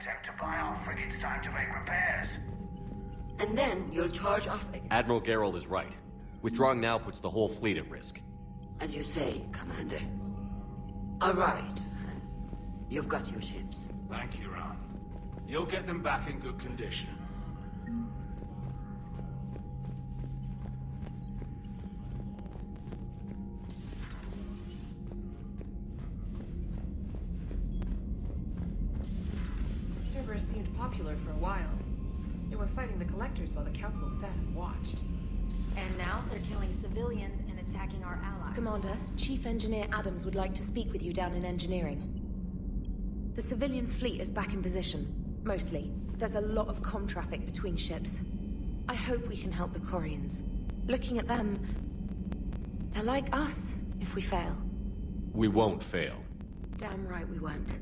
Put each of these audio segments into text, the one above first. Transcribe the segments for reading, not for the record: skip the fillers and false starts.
attempt to buy our frigates time to make repairs. And then you'll charge off... Admiral Geralt is right. Withdrawing now puts the whole fleet at risk. As you say, Commander. All right. You've got your ships. Thank you, Ron. You'll get them back in good condition. Cerberus seemed popular for a while. They were fighting the Collectors while the Council sat and watched. And now they're killing civilians and attacking our allies. Commander, Chief Engineer Adams would like to speak with you down in engineering. The civilian fleet is back in position. Mostly. There's a lot of comm traffic between ships. I hope we can help the Corians. Looking at them... they're like us, if we fail. We won't fail. Damn right we won't.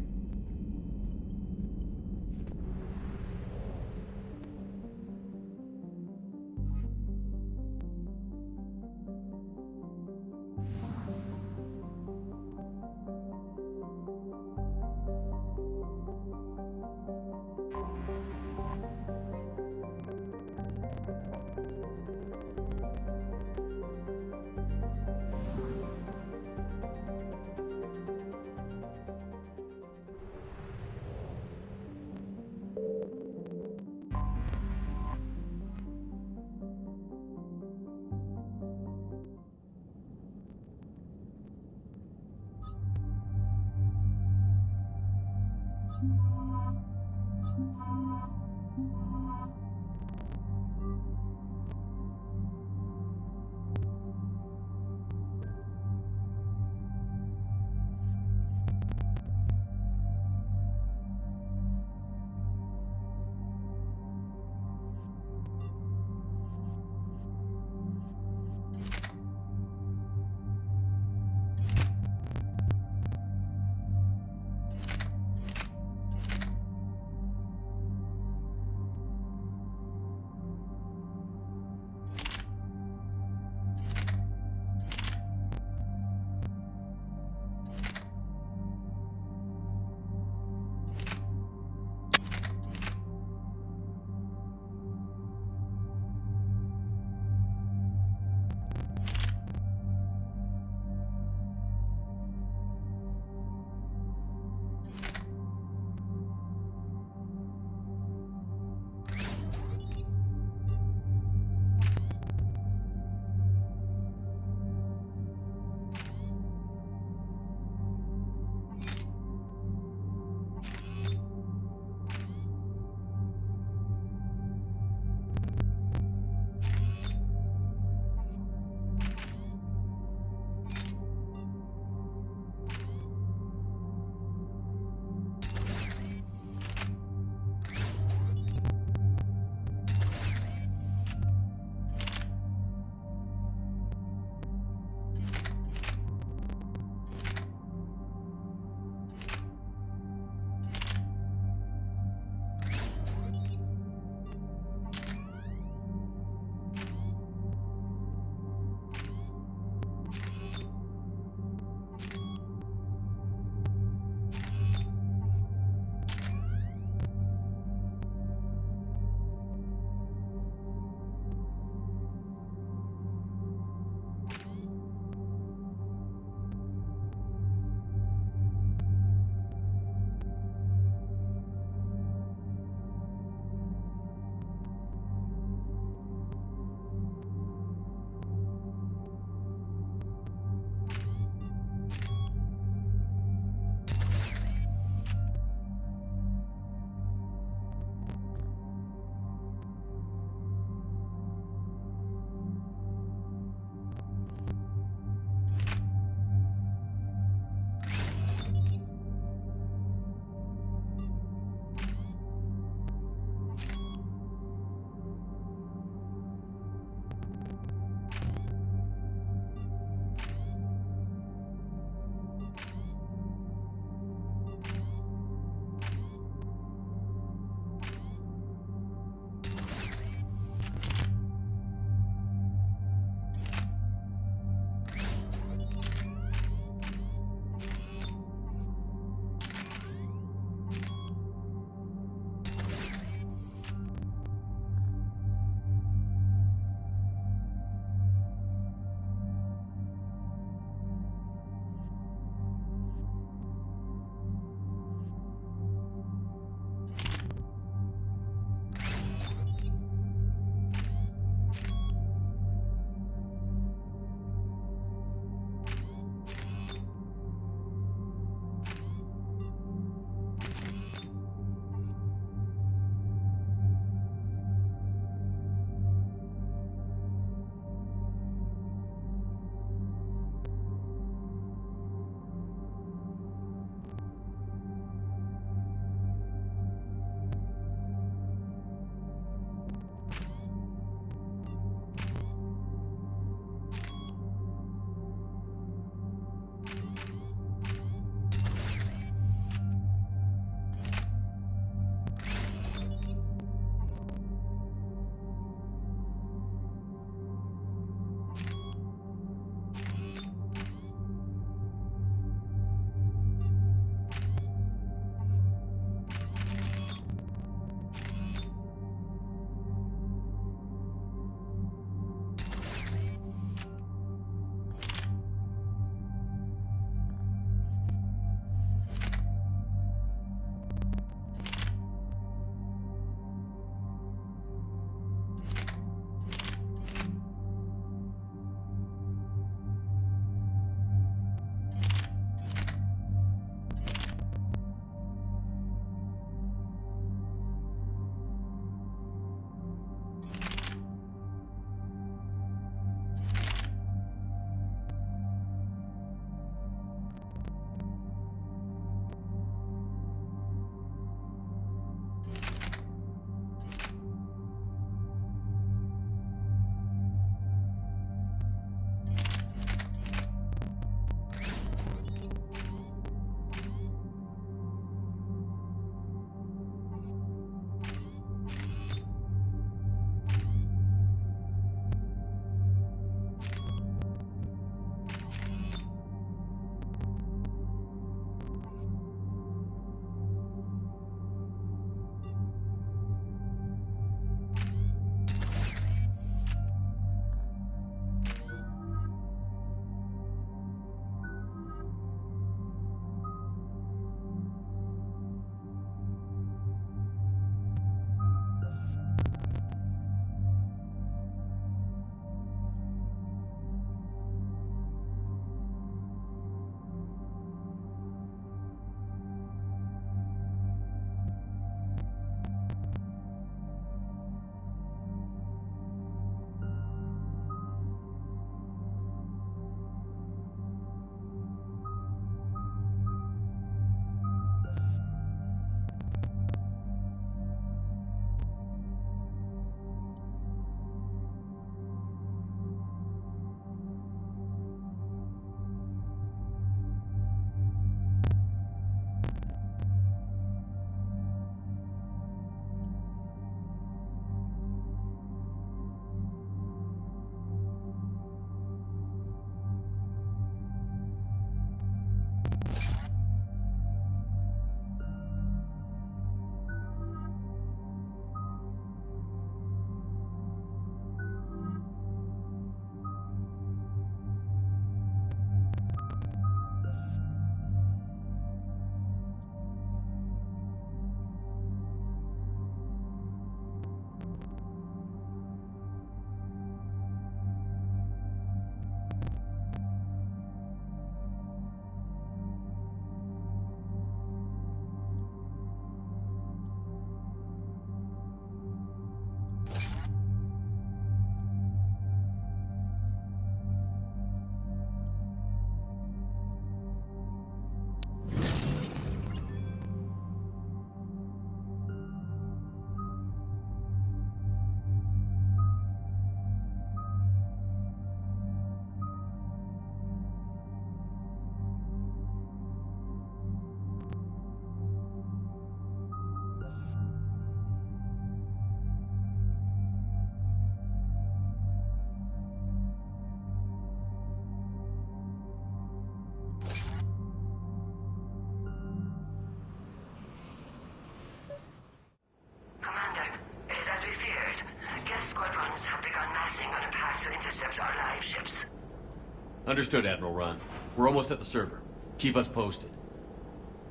Understood, Admiral Ron. We're almost at the server. Keep us posted.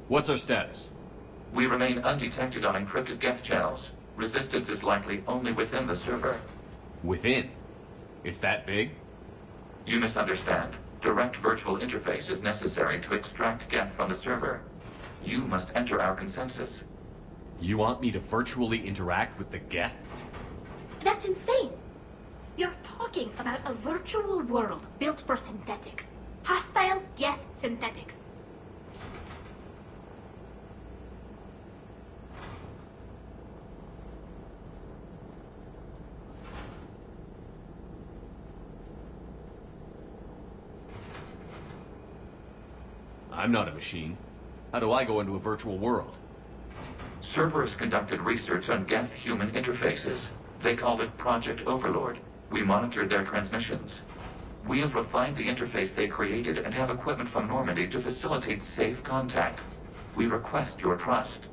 What's our status? We remain undetected on encrypted Geth channels. Resistance is likely only within the server. Within? It's that big? You misunderstand. Direct virtual interface is necessary to extract Geth from the server. You must enter our consensus. You want me to virtually interact with the Geth? That's insane! You're talking about a virtual world built for synthetics. Hostile Geth synthetics. I'm not a machine. How do I go into a virtual world? Cerberus conducted research on Geth-human interfaces. They called it Project Overlord. We monitored their transmissions. We have refined the interface they created and have equipment from Normandy to facilitate safe contact. We request your trust.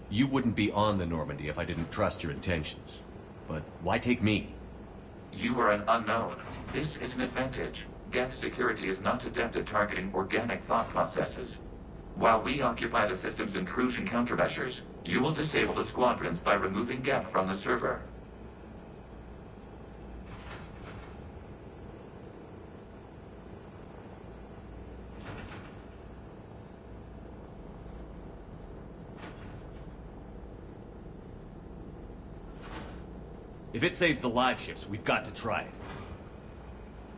You wouldn't be on the Normandy if I didn't trust your intentions. But why take me? You are an unknown. This is an advantage. Geth security is not adept at targeting organic thought processes. While we occupy the system's intrusion countermeasures, you will disable the squadrons by removing Geth from the server. If it saves the live ships, we've got to try it.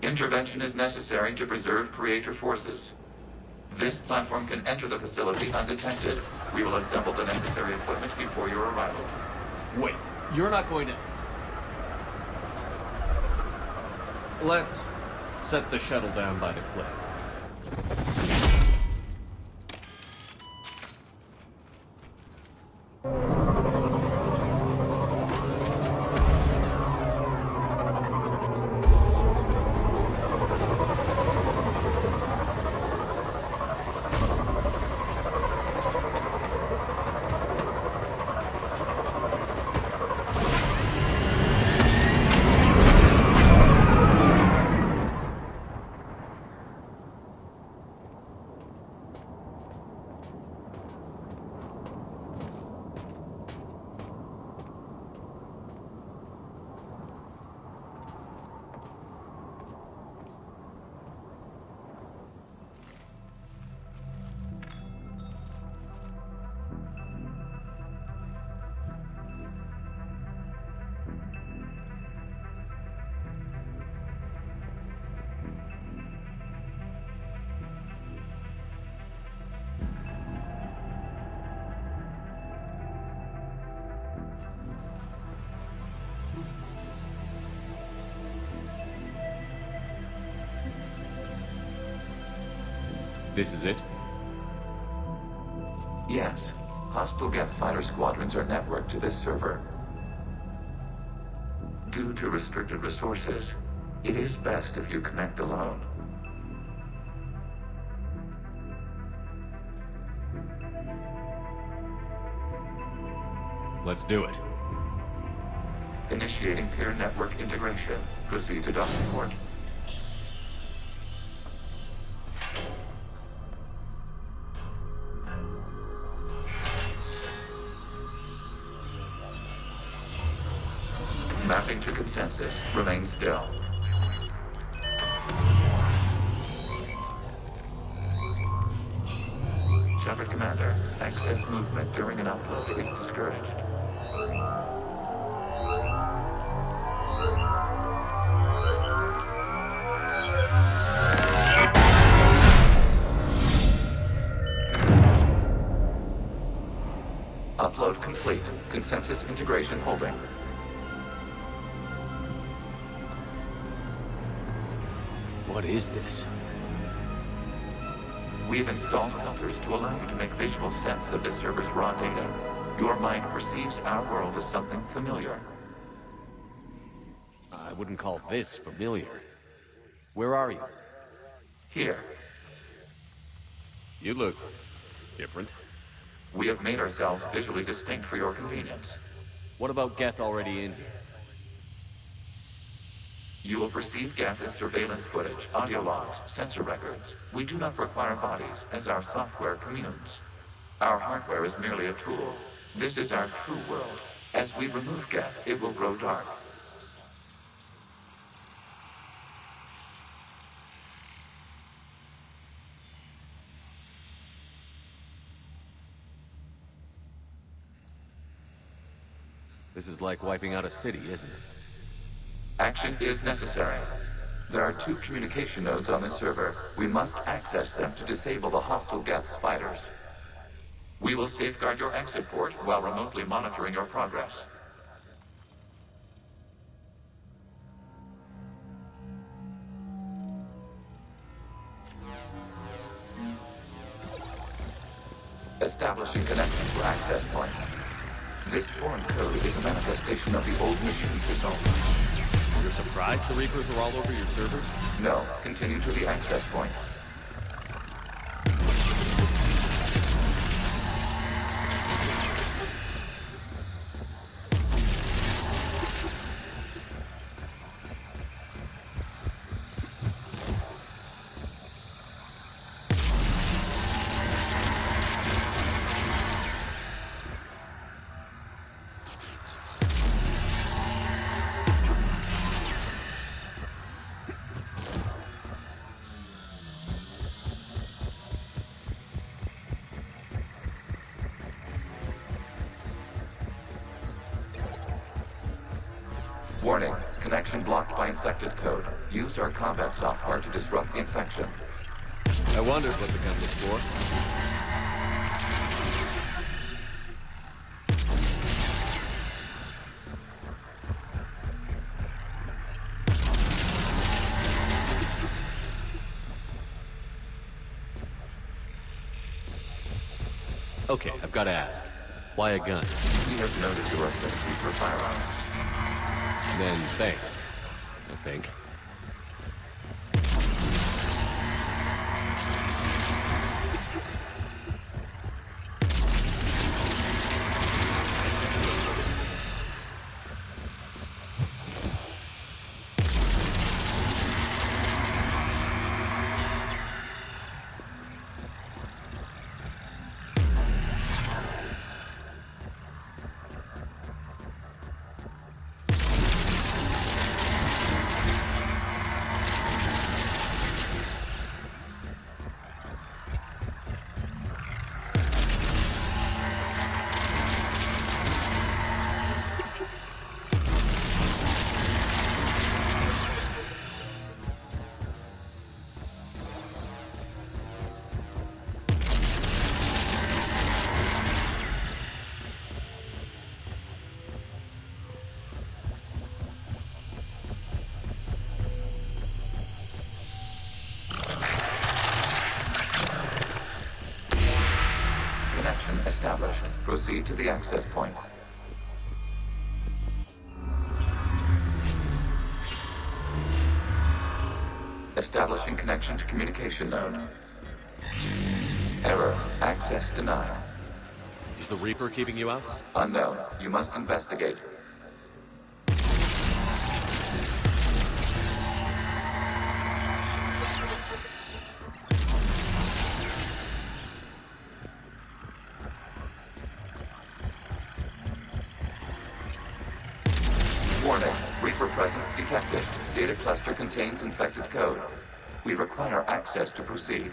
Intervention is necessary to preserve creator forces. This platform can enter the facility undetected. We will assemble the necessary equipment before your arrival. Wait, you're not going to... Let's set the shuttle down by the cliff. This is it? Yes. Hostile Geth fighter squadrons are networked to this server. Due to restricted resources, it is best if you connect alone. Let's do it. Initiating peer network integration. Proceed to docking port. Mapping to consensus. Remain still. Shepard Commander, excess movement during an upload is discouraged. Upload complete. Consensus integration holding. What is this? We've installed filters to allow you to make visual sense of the server's raw data. Your mind perceives our world as something familiar. I wouldn't call this familiar. Where are you? Here, You look different. we have made ourselves visually distinct for your convenience. What about Geth already in here? You will perceive Geth as surveillance footage, audio logs, sensor records. We do not require bodies, as our software communes. Our hardware is merely a tool. This is our true world. As we remove Geth, it will grow dark. This is like wiping out a city, isn't it? Action is necessary. There are 2 communication nodes on the server. We must access them to disable the hostile Geth's fighters. We will safeguard your exit port while remotely monitoring your progress. Establishing connection to access point. This foreign code is a manifestation of the old machine system. You're surprised the Reapers are all over your servers? No, continue to the access point. Warning, connection blocked by infected code. Use our combat software to disrupt the infection. I wondered what the gun was for. Okay, I've got to ask. Why a gun? We have noted your affinity for firearms. Then thanks, I think. Established. Proceed to the access point. Establishing connection to communication node. Error. Access denied. Is the Reaper keeping you out? Unknown. You must investigate. Warning, Reaper presence detected. Data cluster contains infected code. We require access to proceed.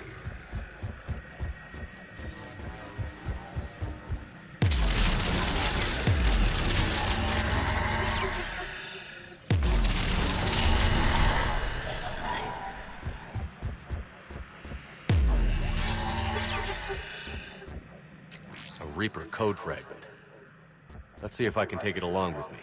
A Reaper code fragment. Let's see if I can take it along with me.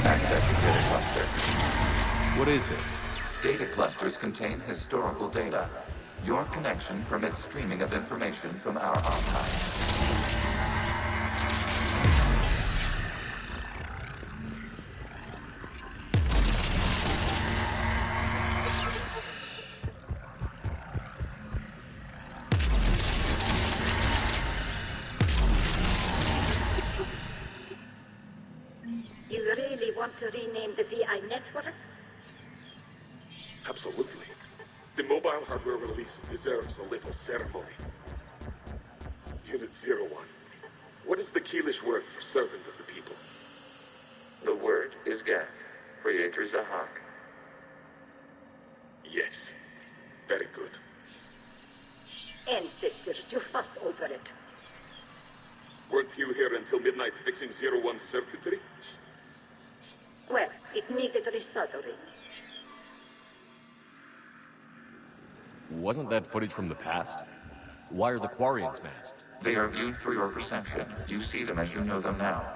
Access to data cluster. What is this? Data clusters contain historical data. Your connection permits streaming of information from our archives. to rename the VI networks? Absolutely. The mobile hardware release deserves a little ceremony. Unit 01. What is the Keelish word for servant of the people? The word is Geth, Creator Zahak. Yes. Very good. Ancestors, you fuss over it. Weren't you here until midnight fixing 01's circuitry? Well, it needed resoldering. Wasn't that footage from the past? Why are the Quarians masked? They are viewed through your perception. You see them as you know them now.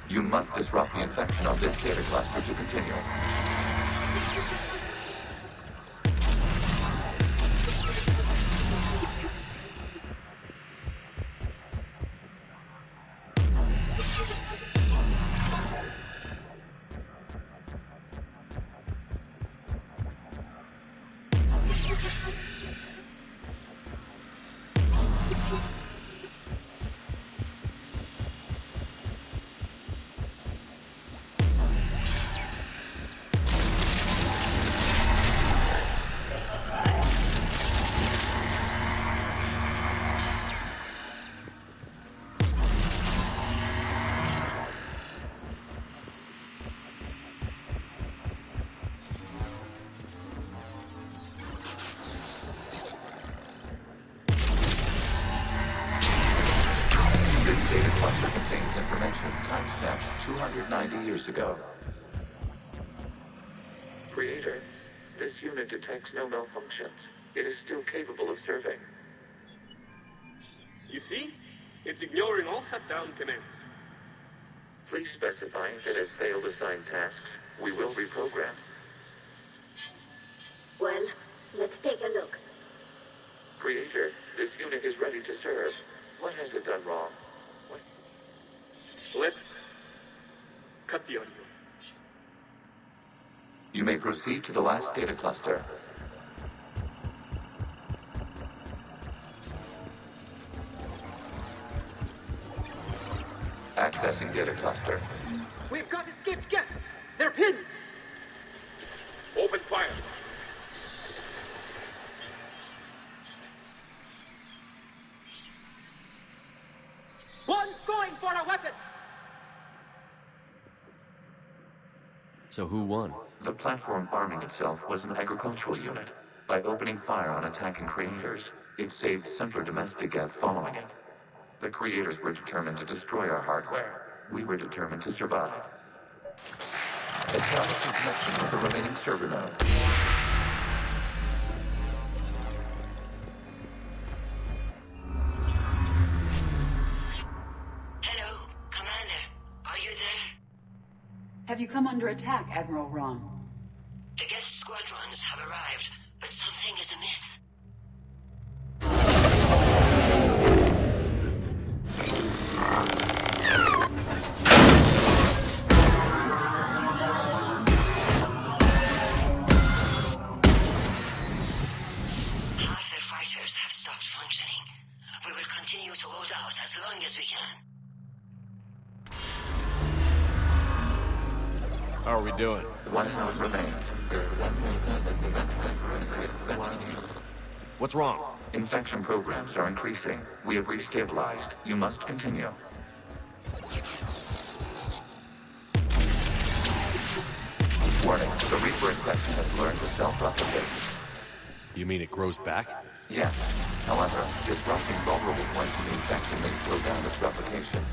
You must disrupt the infection of this data cluster to continue. Timestamped 290 years ago. Creator, this unit detects no malfunctions. It is still capable of serving. You see? It's ignoring all shutdown commands. Please specify if it has failed assigned tasks. We will reprogram. Well, let's take a look. Creator, this unit is ready to serve. What has it done wrong? Let's cut the audio. You may proceed to the last data cluster. Accessing data cluster. We've got escaped Geth. They're pinned. Open fire. One's going for a weapon. So who won? The platform arming itself was an agricultural unit. By opening fire on attacking creators, it saved simpler domestic Geth following it. The creators were determined to destroy our hardware. We were determined to survive. Establishing connection with the remaining server node. Hello, Commander. Are you there? Have you come under attack, Admiral Ron? The guest squadrons have arrived, but something is amiss. Half their fighters have stopped functioning. We will continue to hold out as long as we can. How are we doing? One node remains. What's wrong? Infection programs are increasing. We have restabilized. You must continue. Warning, the Reaper infection has learned to self-replicate. You mean it grows back? Yes. However, disrupting vulnerable points in the infection may slow down its replication.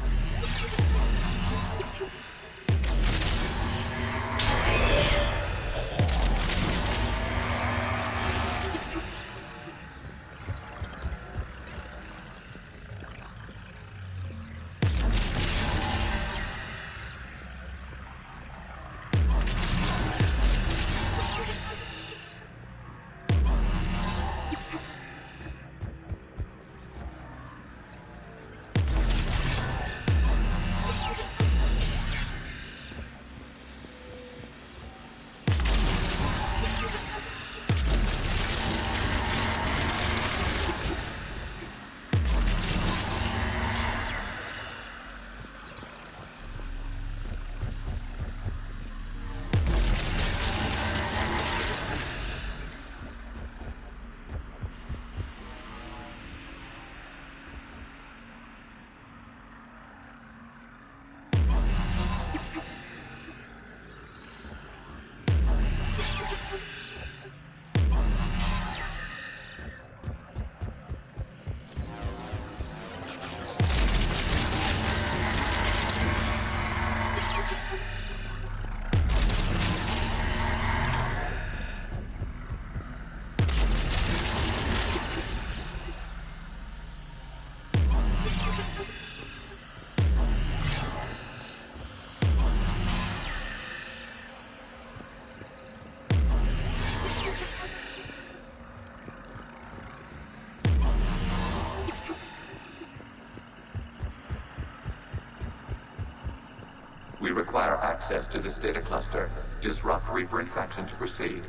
We require access to this data cluster. Disrupt Reaper infection to proceed.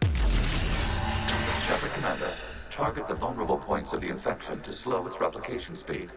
Shepard Commander, target the vulnerable points of the infection to slow its replication speed.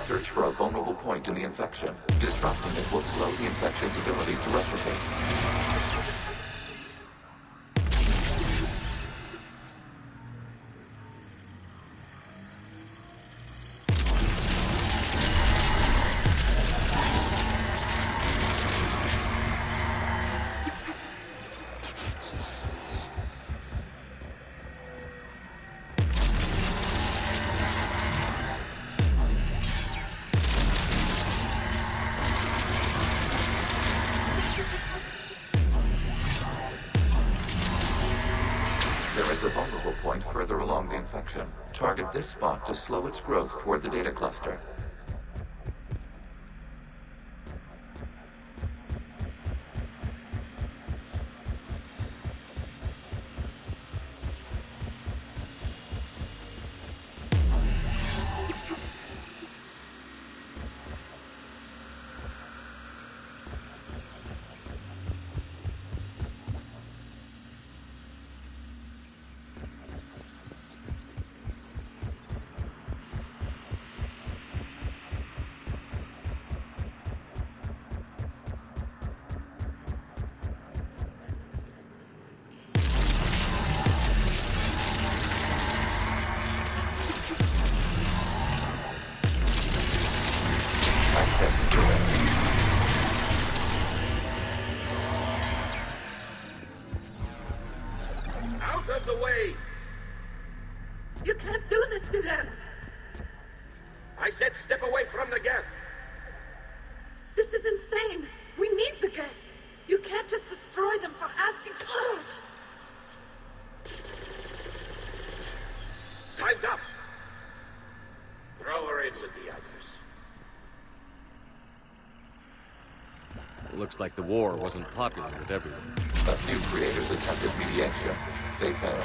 Search for a vulnerable point in the infection. Disrupting it will slow the infection's ability to replicate. Further along the infection. Target this spot to slow its growth toward the data cluster. Out of the way! You can't do this to them! I said step away from the gap! This is insane! We need the gas! You can't just destroy them for asking for it! Time's up! Throw her in with the others. It looks like the war wasn't popular with everyone. A few creators attempted mediation. They failed.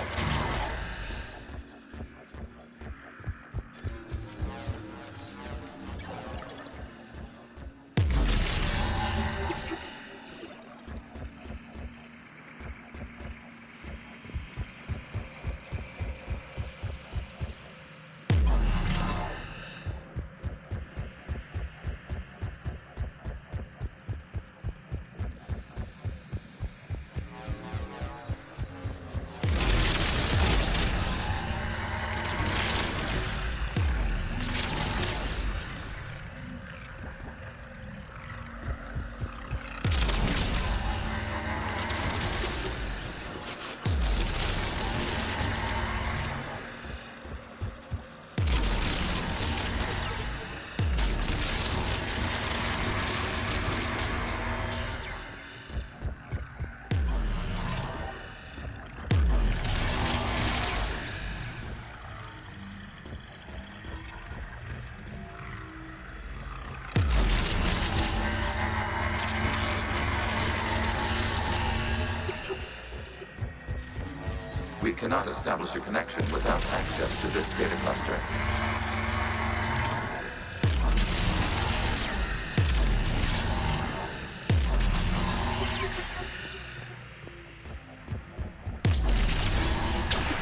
We cannot establish a connection without access to this data cluster.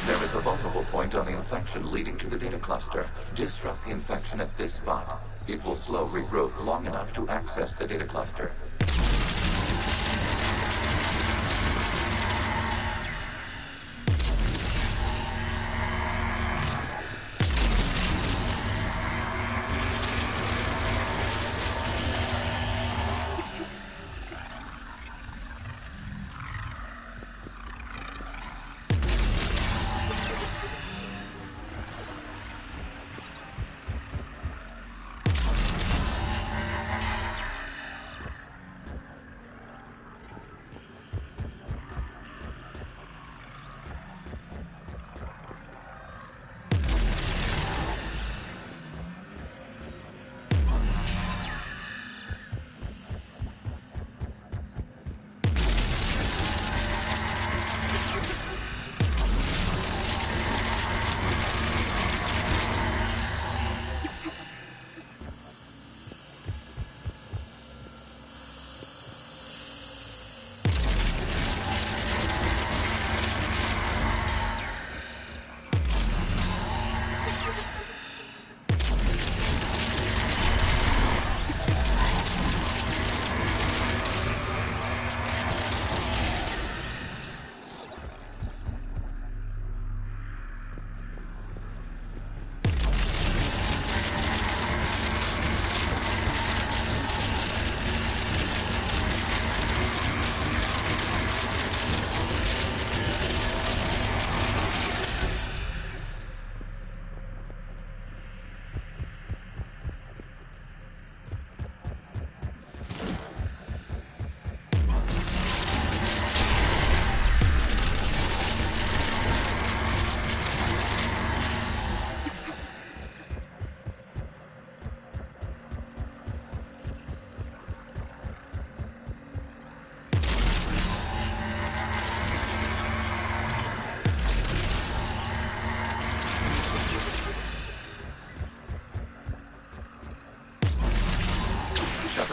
There is a vulnerable point on the infection leading to the data cluster. Disrupt the infection at this spot. It will slow regrowth long enough to access the data cluster.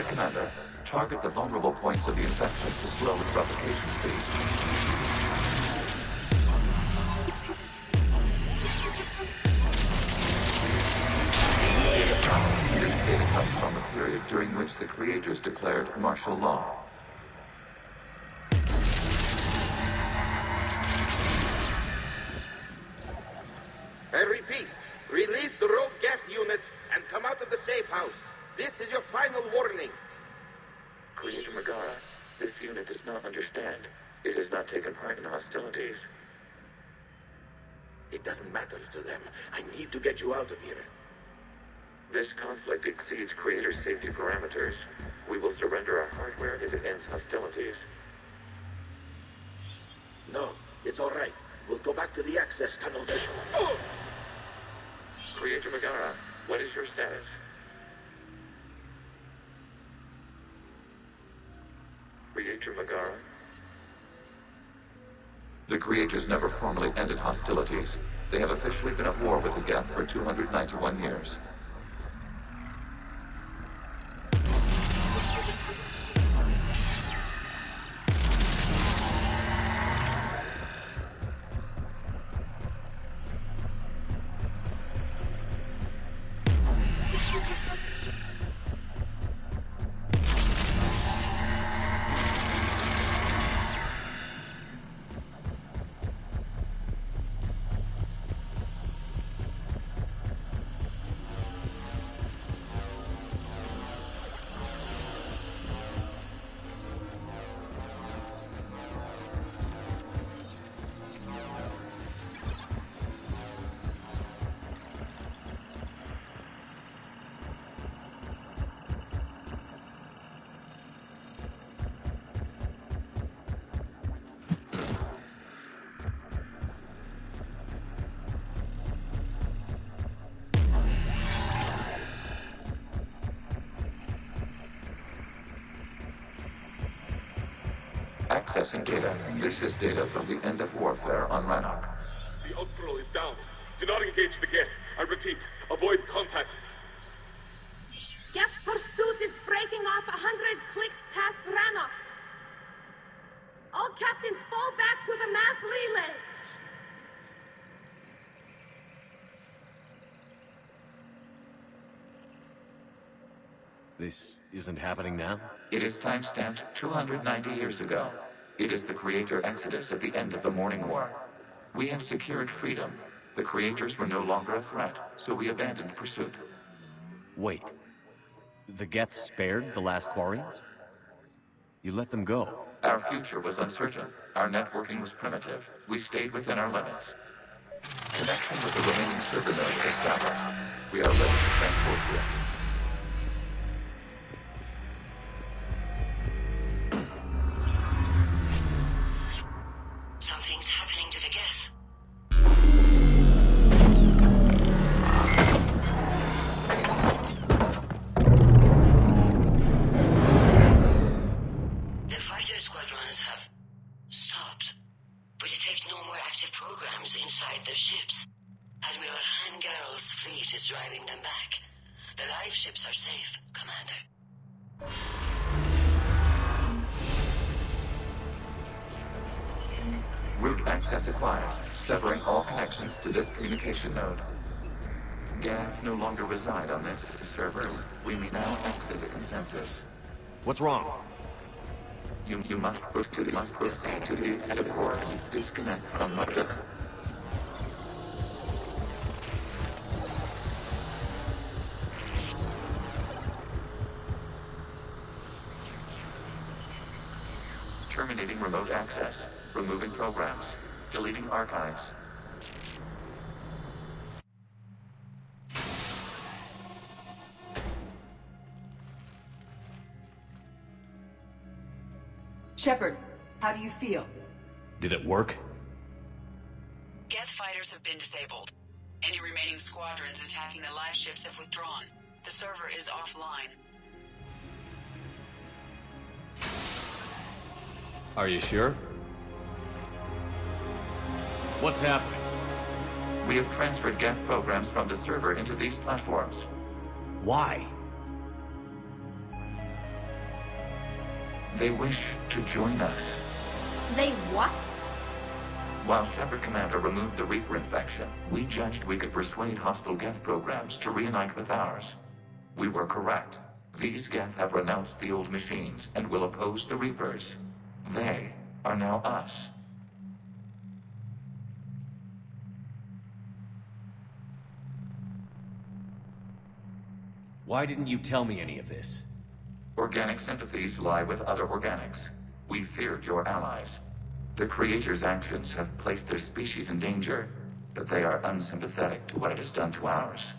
Commander, target the vulnerable points of the infection to slow its replication speed. This data comes from the period during which the creators declared martial law. I repeat, release the rogue Geth units and come out of the safe house. This is your final warning. Creator Megara, this unit does not understand. It has not taken part in hostilities. It doesn't matter to them. I need to get you out of here. This conflict exceeds Creator's safety parameters. We will surrender our hardware if it ends hostilities. No, it's all right. We'll go back to the access tunnel. Creator Megara, what is your status? Creator Megara? The Creators never formally ended hostilities. They have officially been at war with the Geth for 291 years. Accessing data. This is data from the end of warfare on Rannoch. The Ultral is down. Do not engage the Geth. I repeat, avoid contact. Geth pursuit is breaking off 100 clicks past Rannoch. All captains fall back to the mass relay. This isn't happening now? It is timestamped 290 years ago. It is the creator exodus at the end of the Morning War. We have secured freedom. The creators were no longer a threat, so we abandoned pursuit. Wait. The Geth spared the last Quarians? You let them go. Our future was uncertain. Our networking was primitive. We stayed within our limits. Connection with the remaining server node established. We are ready to transport you. Something's happening to the Geth. The fighter squadrons have stopped, but detect no more active programs inside their ships. Admiral Hangarl's fleet is driving them back. The live ships are safe, Commander. Route access acquired, severing all connections to this communication node. Geth no longer reside on this server. We may now exit the consensus. What's wrong? You must proceed to the active core. Disconnect from mother. Terminating remote access. Removing programs. Deleting archives. Shepard, how do you feel? Did it work? Geth fighters have been disabled. Any remaining squadrons attacking the live ships have withdrawn. The server is offline. Are you sure? What's happening? We have transferred Geth programs from the server into these platforms. Why? They wish to join us. They what? While Shepard Commander removed the Reaper infection, we judged we could persuade hostile Geth programs to reunite with ours. We were correct. These Geth have renounced the old machines and will oppose the Reapers. They are now us. Why didn't you tell me any of this? Organic sympathies lie with other organics. We feared your allies. The Creator's actions have placed their species in danger, but they are unsympathetic to what it has done to ours.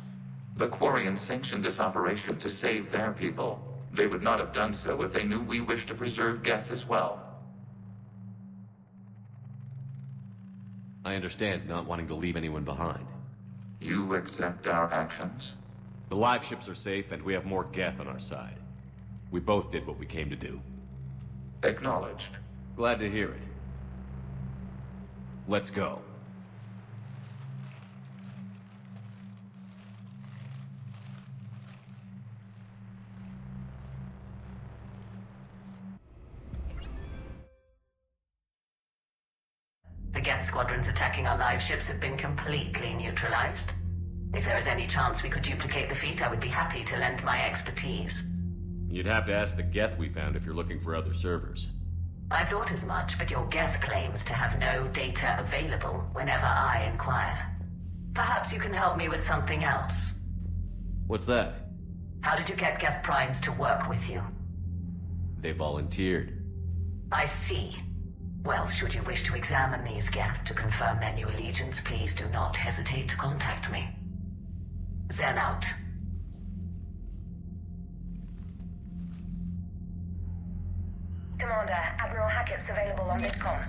The Quarians sanctioned this operation to save their people. They would not have done so if they knew we wished to preserve Geth as well. I understand not wanting to leave anyone behind. You accept our actions? The live ships are safe, and we have more Geth on our side. We both did what we came to do. Acknowledged. Glad to hear it. Let's go. The Geth squadrons attacking our live ships have been completely neutralized. If there is any chance we could duplicate the feat, I would be happy to lend my expertise. You'd have to ask the Geth we found if you're looking for other servers. I thought as much, but your Geth claims to have no data available whenever I inquire. Perhaps you can help me with something else. What's that? How did you get Geth Primes to work with you? They volunteered. I see. Well, should you wish to examine these Geth to confirm their new allegiance, please do not hesitate to contact me. Zen out. Commander, Admiral Hackett's available on VidCom.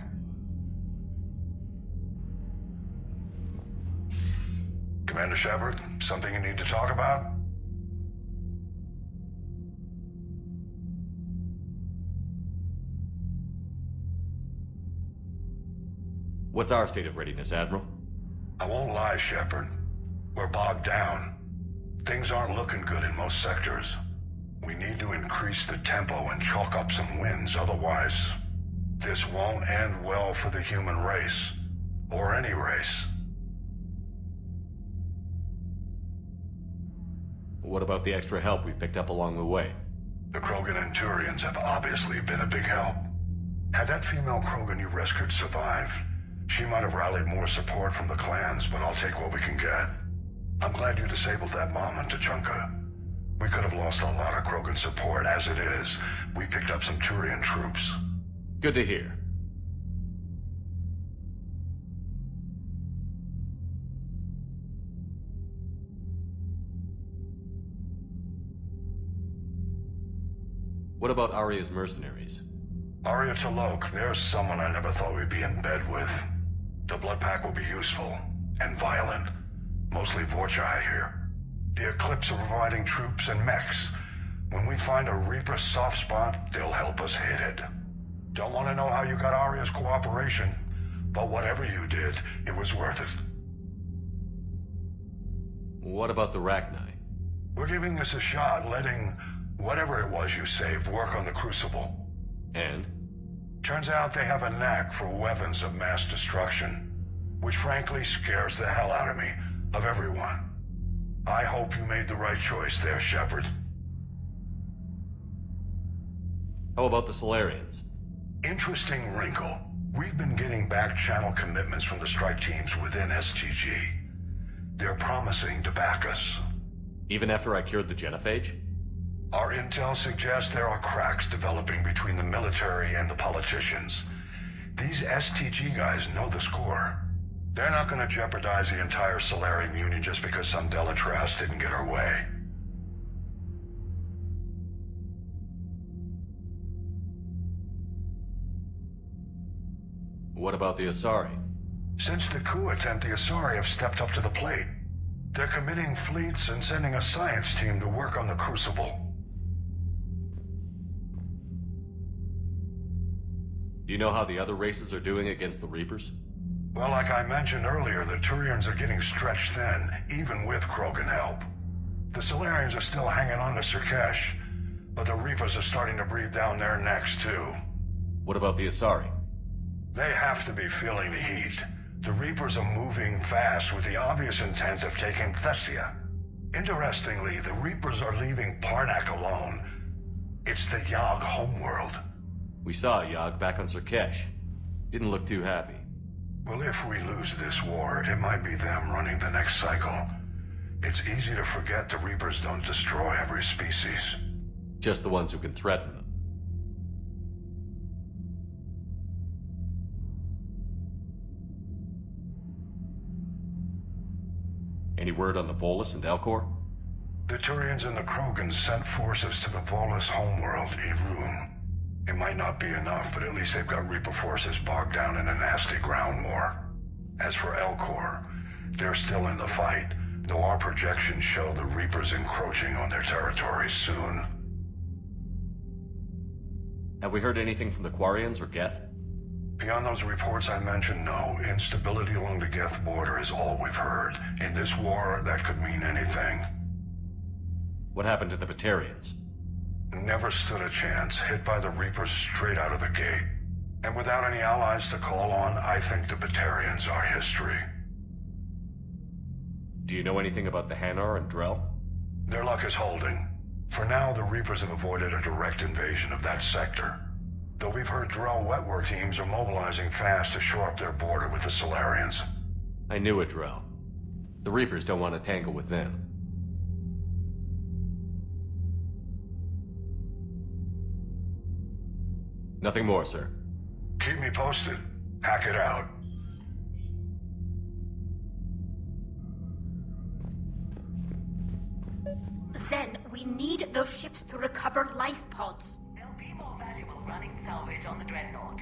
Commander Shepard, something you need to talk about? What's our state of readiness, Admiral? I won't lie, Shepard. We're bogged down. Things aren't looking good in most sectors. We need to increase the tempo and chalk up some wins, otherwise this won't end well for the human race. Or any race. What about the extra help we've picked up along the way? The Krogan and Turians have obviously been a big help. Had that female Krogan you rescued survived, she might have rallied more support from the clans, but I'll take what we can get. I'm glad you disabled that bomb on Tachanka. We could have lost a lot of Krogan support. As it is, we picked up some Turian troops. Good to hear. What about Arya's mercenaries? Arya T'Loak, there's someone I never thought we'd be in bed with. The Blood Pack will be useful. And violent. Mostly Vorcha, I hear. The Eclipse are providing troops and mechs. When we find a Reaper soft spot, they'll help us hit it. Don't want to know how you got Arya's cooperation, but whatever you did, it was worth it. What about the Rachni? We're giving this a shot, letting whatever it was you saved work on the Crucible. And? Turns out they have a knack for weapons of mass destruction, which frankly scares the hell out of me, of everyone. I hope you made the right choice there, Shepard. How about the Solarians? Interesting wrinkle. We've been getting back-channel commitments from the strike teams within STG. They're promising to back us. Even after I cured the genophage? Our intel suggests there are cracks developing between the military and the politicians. These STG guys know the score. They're not going to jeopardize the entire Solarian Union just because some Delatras didn't get her way. What about the Asari? Since the coup attempt, the Asari have stepped up to the plate. They're committing fleets and sending a science team to work on the Crucible. Do you know how the other races are doing against the Reapers? Well, like I mentioned earlier, the Turians are getting stretched thin, even with Krogan help. The Solarians are still hanging on to Surkesh, but the Reapers are starting to breathe down their necks, too. What about the Asari? They have to be feeling the heat. The Reapers are moving fast with the obvious intent of taking Thessia. Interestingly, the Reapers are leaving Parnak alone. It's the Yogg homeworld. We saw Yogg back on Surkesh. Didn't look too happy. Well, if we lose this war, it might be them running the next cycle. It's easy to forget the Reapers don't destroy every species. Just the ones who can threaten them. Any word on the Volus and Elcor? The Turians and the Krogans sent forces to the Volus homeworld, Irun. It might not be enough, but at least they've got Reaper forces bogged down in a nasty ground war. As for Elcor, they're still in the fight, though our projections show the Reapers encroaching on their territory soon. Have we heard anything from the Quarians or Geth? Beyond those reports I mentioned, no. Instability along the Geth border is all we've heard. In this war, that could mean anything. What happened to the Batarians? Never stood a chance, hit by the Reapers straight out of the gate. And without any allies to call on, I think the Batarians are history. Do you know anything about the Hanar and Drell? Their luck is holding. For now, the Reapers have avoided a direct invasion of that sector. Though we've heard Drell Wetwork teams are mobilizing fast to shore up their border with the Solarians. I knew it, Drell. The Reapers don't want to tangle with them. Nothing more, sir. Keep me posted. Hack it out. Zen, we need those ships to recover life pods. They'll be more valuable running salvage on the Dreadnought.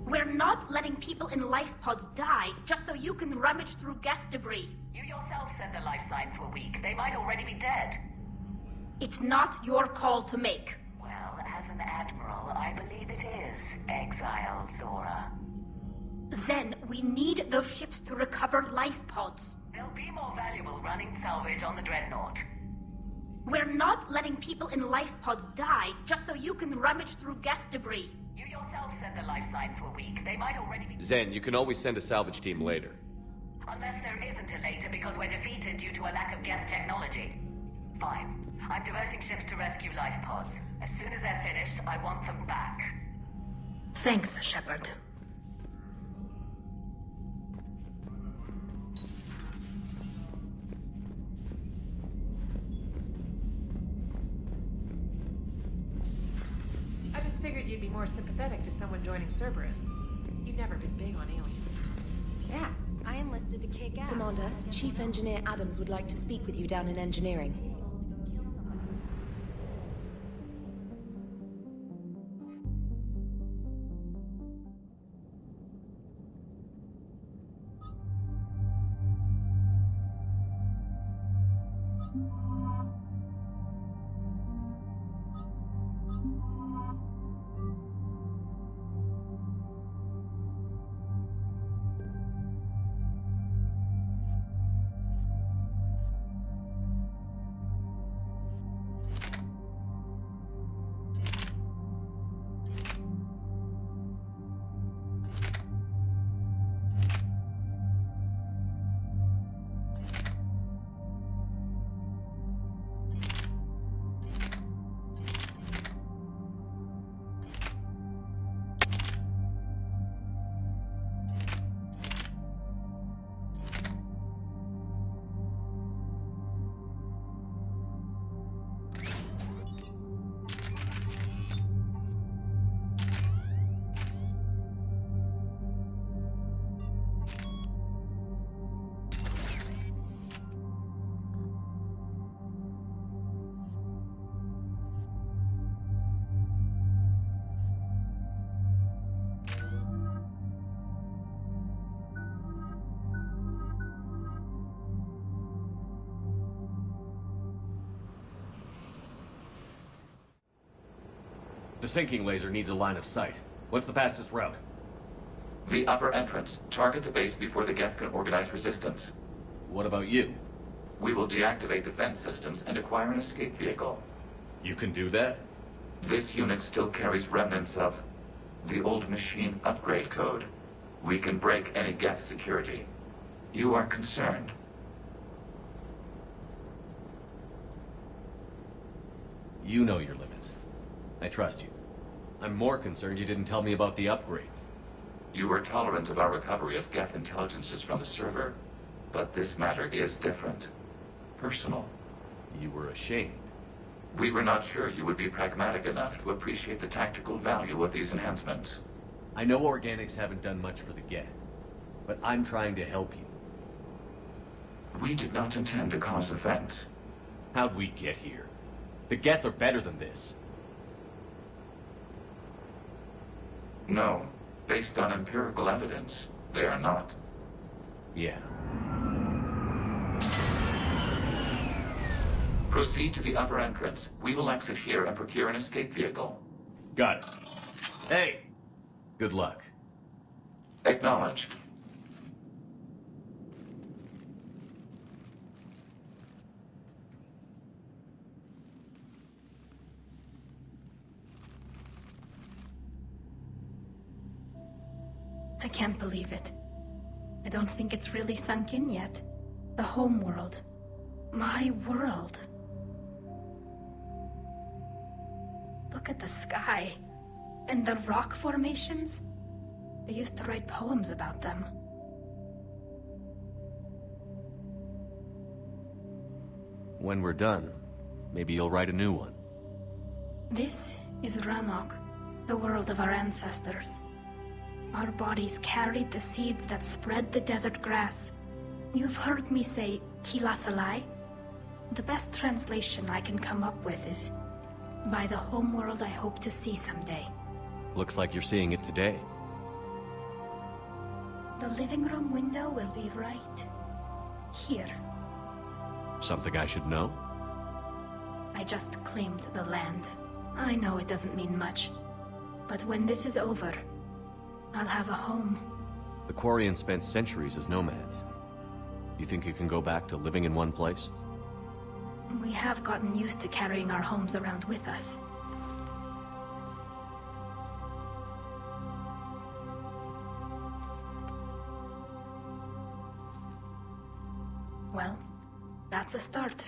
We're not letting people in life pods die just so you can rummage through Geth debris. You yourself said their life signs were weak. They might already be dead. It's not your call to make. Well, as an admiral, I believe it is, exiled Zora. Zen, we need those ships to recover life pods. They'll be more valuable running salvage on the Dreadnought. We're not letting people in life pods die just so you can rummage through Geth debris. You yourself said the life signs were weak. They might already be... Zen, you can always send a salvage team later. Unless there isn't a later because we're defeated due to a lack of Geth technology. Fine. I'm diverting ships to rescue life pods. As soon as they're finished, I want them back. Thanks, Shepard. I just figured you'd be more sympathetic to someone joining Cerberus. You've never been big on aliens. Yeah, I enlisted to kick ass. Commander, Chief Engineer Adams would like to speak with you down in engineering. The sinking laser needs a line of sight. What's the fastest route? The upper entrance. Target the base before the Geth can organize resistance. What about you? We will deactivate defense systems and acquire an escape vehicle. You can do that? This unit still carries remnants of the old machine upgrade code. We can break any Geth security. You are concerned. You know your limits. I trust you. I'm more concerned you didn't tell me about the upgrades. You were tolerant of our recovery of Geth intelligences from the server, but this matter is different. Personal. You were ashamed. We were not sure you would be pragmatic enough to appreciate the tactical value of these enhancements. I know organics haven't done much for the Geth, but I'm trying to help you. We did not intend to cause offense. How'd we get here? The Geth are better than this. No. Based on empirical evidence, they are not. Yeah. Proceed to the upper entrance. We will exit here and procure an escape vehicle. Got it. Hey! Good luck. Acknowledged. I can't believe it. I don't think it's really sunk in yet. The home world. My world. Look at the sky. And the rock formations. They used to write poems about them. When we're done, maybe you'll write a new one. This is Ranok, the world of our ancestors. Our bodies carried the seeds that spread the desert grass. You've heard me say, Kilasalai? The best translation I can come up with is, by the homeworld I hope to see someday. Looks like you're seeing it today. The living room window will be right here. Something I should know? I just claimed the land. I know it doesn't mean much. But when this is over, I'll have a home. The Quarians spent centuries as nomads. You think you can go back to living in one place? We have gotten used to carrying our homes around with us. Well, that's a start.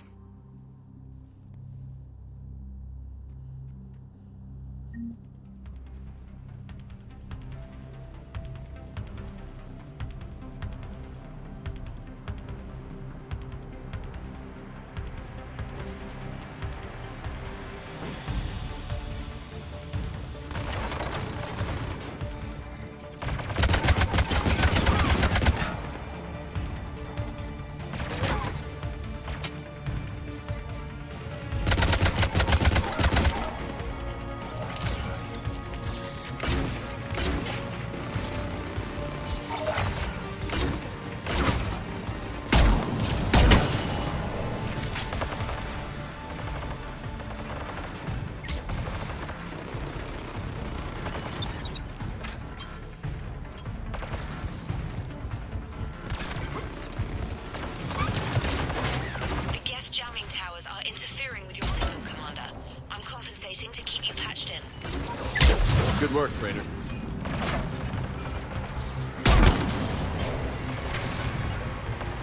Good work, trainer.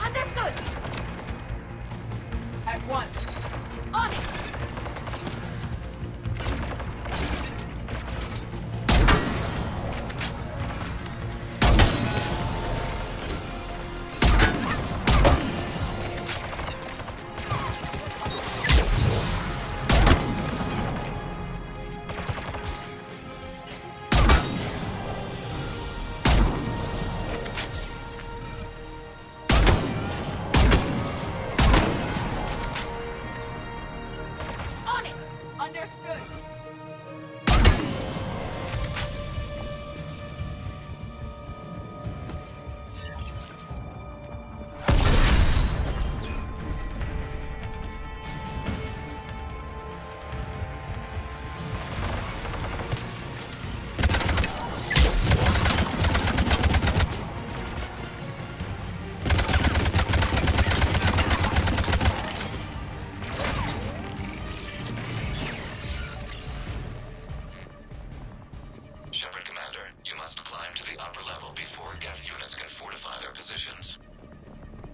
Understood. At once. On it.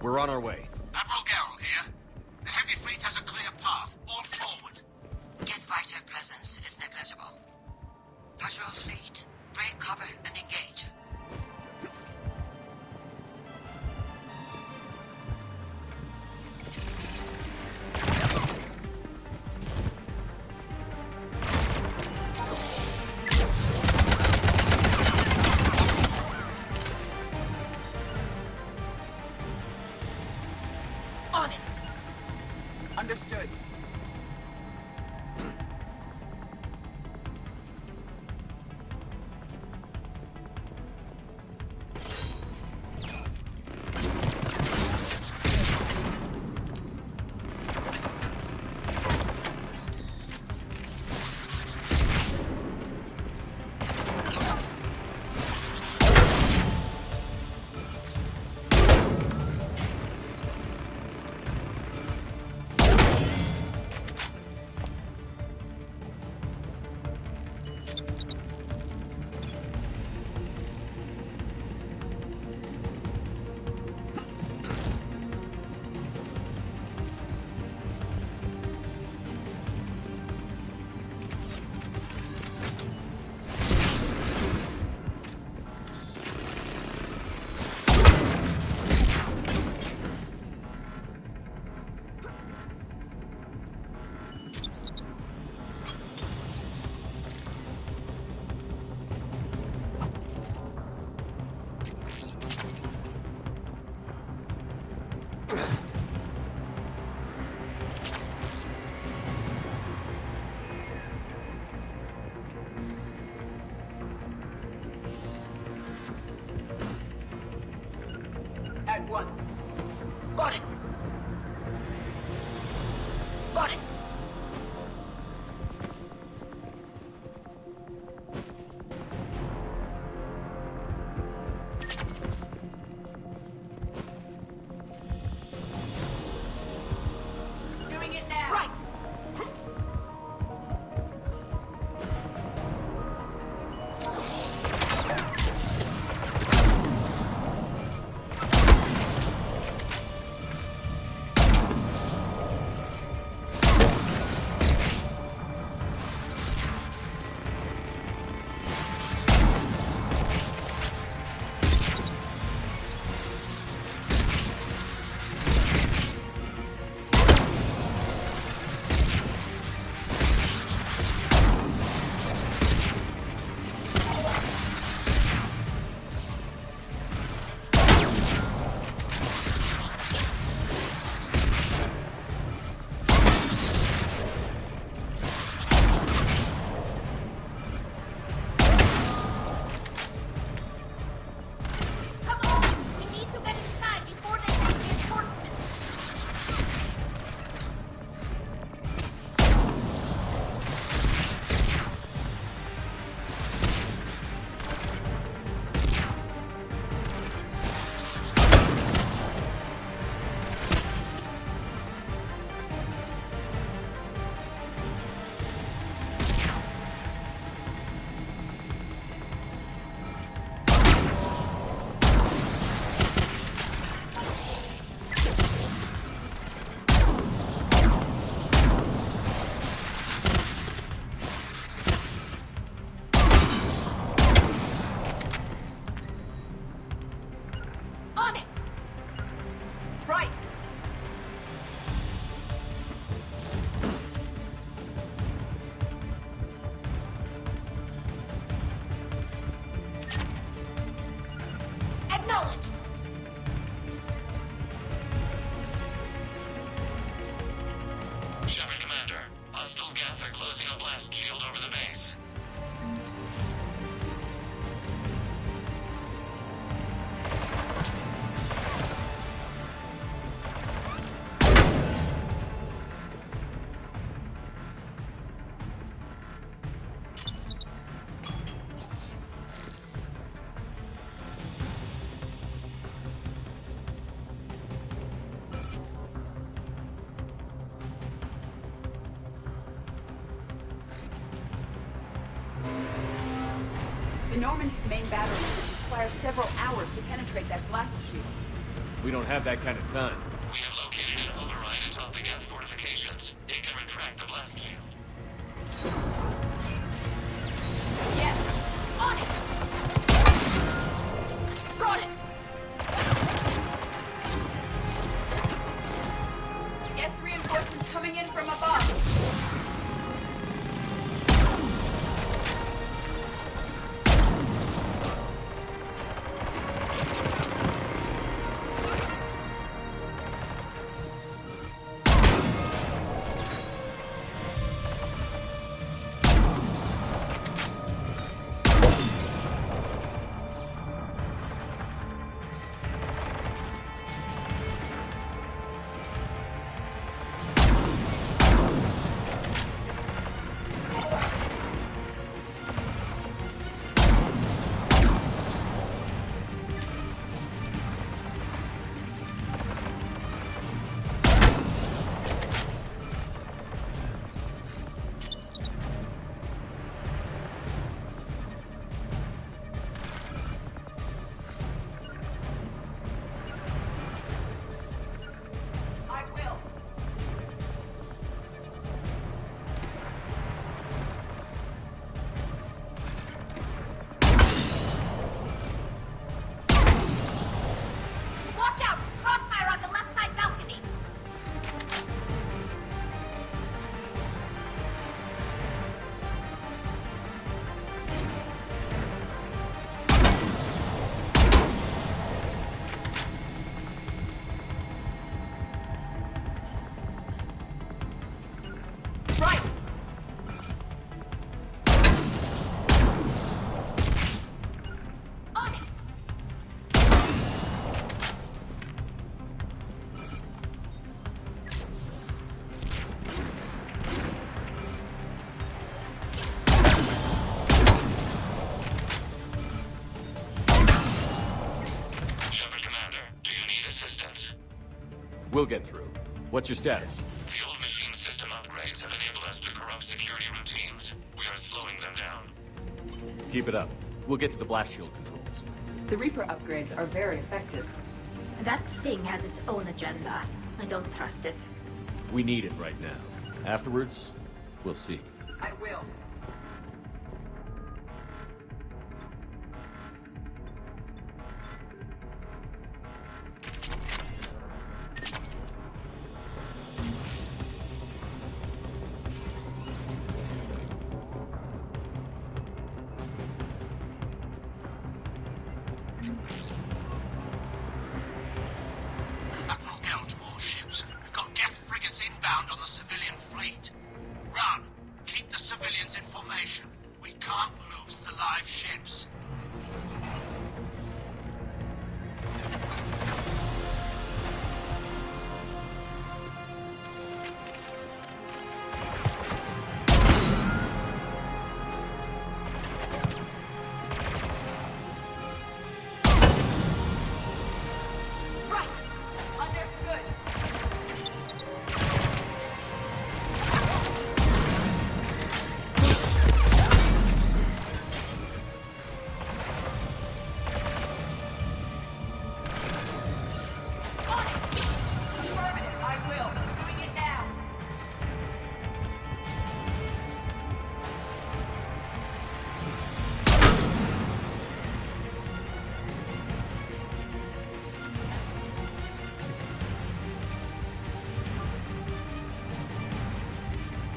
We're on our way. Admiral Garrel here. The heavy fleet has a clear path. All forward. Geth fighter presence is negligible. Patrol fleet, break cover and engage. On it. Understood. At once. Got it. Got it. On it! Right! Acknowledge! Shepard Commander, hostile Geth are closing a blast shield over the base. The Normandy's main battery will require several hours to penetrate that blast shield. We don't have that kind of time. We have located an override atop the Geth fortifications. It can retract the blast shield. Yes! On it! Got it! Geth reinforcements coming in from above. We'll get through. What's your status? The old machine system upgrades have enabled us to corrupt security routines. We are slowing them down. Keep it up. We'll get to the blast shield controls. The Reaper upgrades are very effective. That thing has its own agenda. I don't trust it. We need it right now. Afterwards, we'll see. I will. We've got Geth frigates inbound on the civilian fleet. Run! Keep the civilians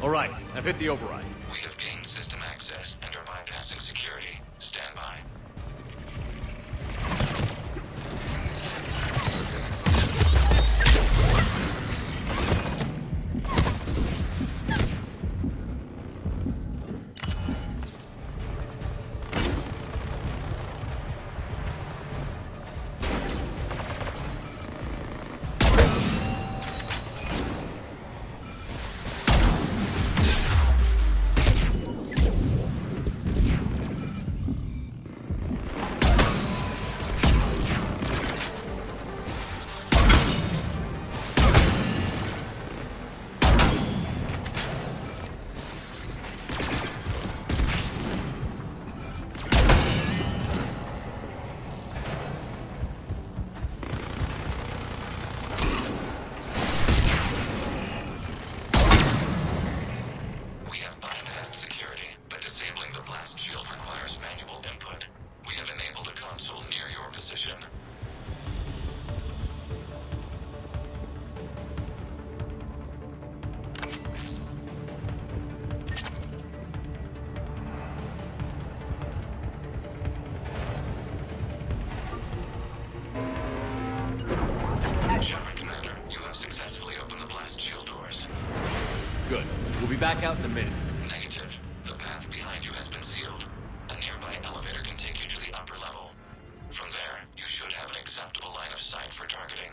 All right, I've hit the override. We have gained system access and are bypassing security. Stand by. Good. We'll be back out in a minute. Negative. The path behind you has been sealed. A nearby elevator can take you to the upper level. From there, you should have an acceptable line of sight for targeting.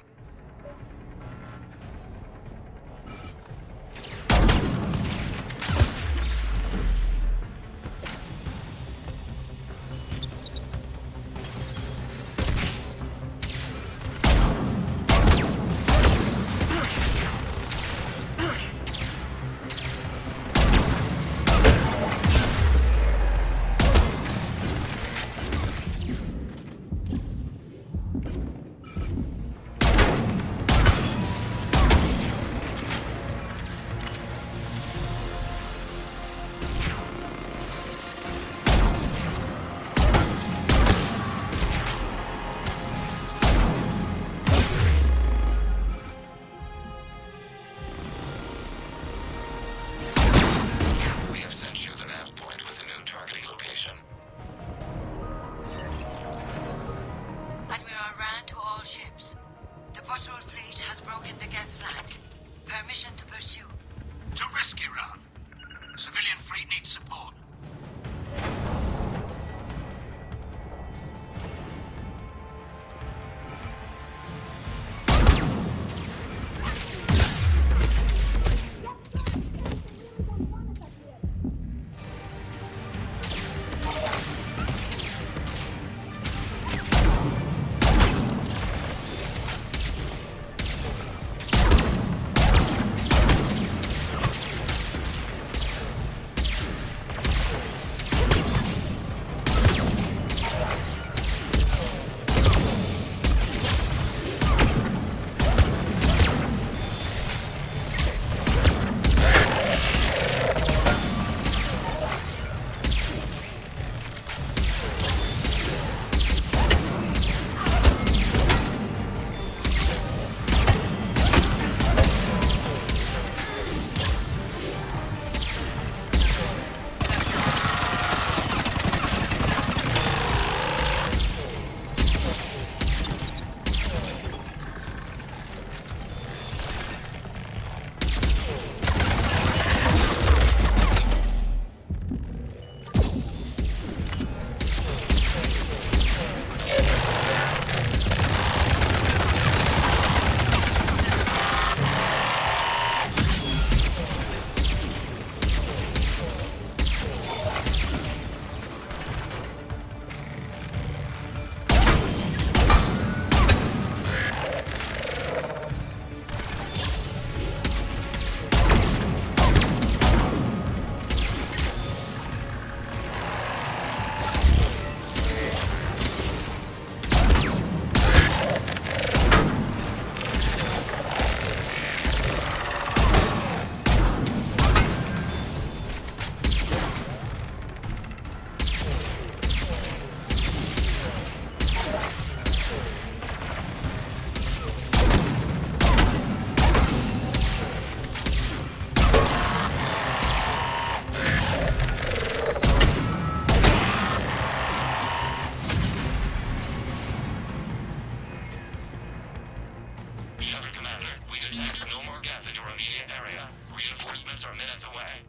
immediate area. Reinforcements are minutes away.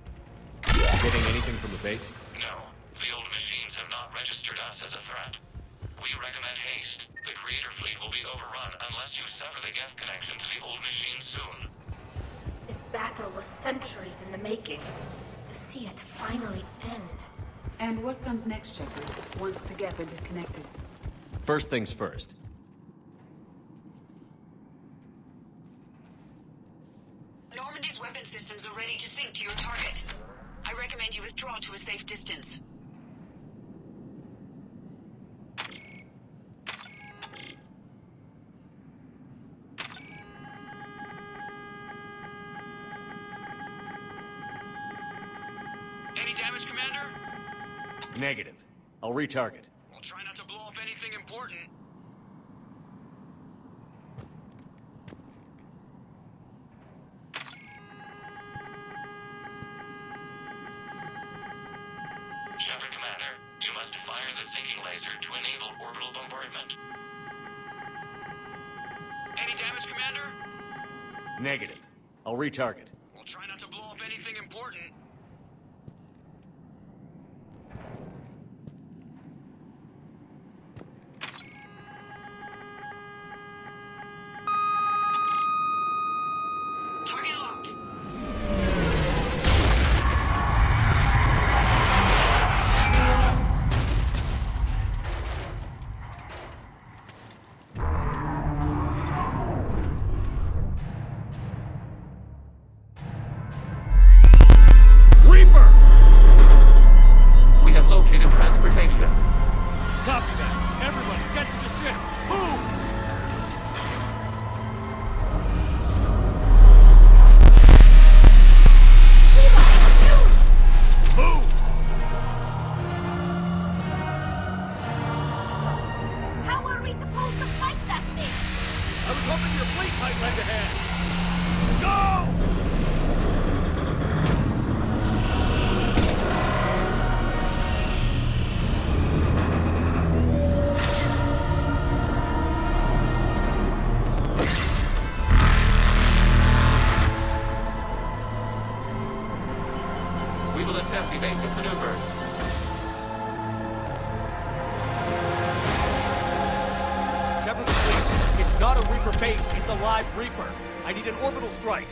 Getting anything from the base? No. The old machines have not registered us as a threat. We recommend haste. The creator fleet will be overrun unless you sever the Geth connection to the old machine soon. This battle was centuries in the making. To see it finally end. And what comes next, Shepard, once the Geth are disconnected? First things first. Normandy's weapon systems are ready to sync to your target. I recommend you withdraw to a safe distance. Any damage, Commander? Negative. I'll retarget. I'll try not to blow up anything important. Shepard Commander, you must fire the sinking laser to enable orbital bombardment. Any damage, Commander? Negative. I'll retarget. I'll try not to blow up anything important. Target locked. Reaper! We have located transportation. Copy that. Everybody, get to the ship. Move! Move! How are we supposed to fight that thing? I was hoping your fleet might lend a hand. Go! We will attempt evasive maneuvers. Shepard the fleet. It's not a Reaper base, it's a live Reaper. I need an orbital strike.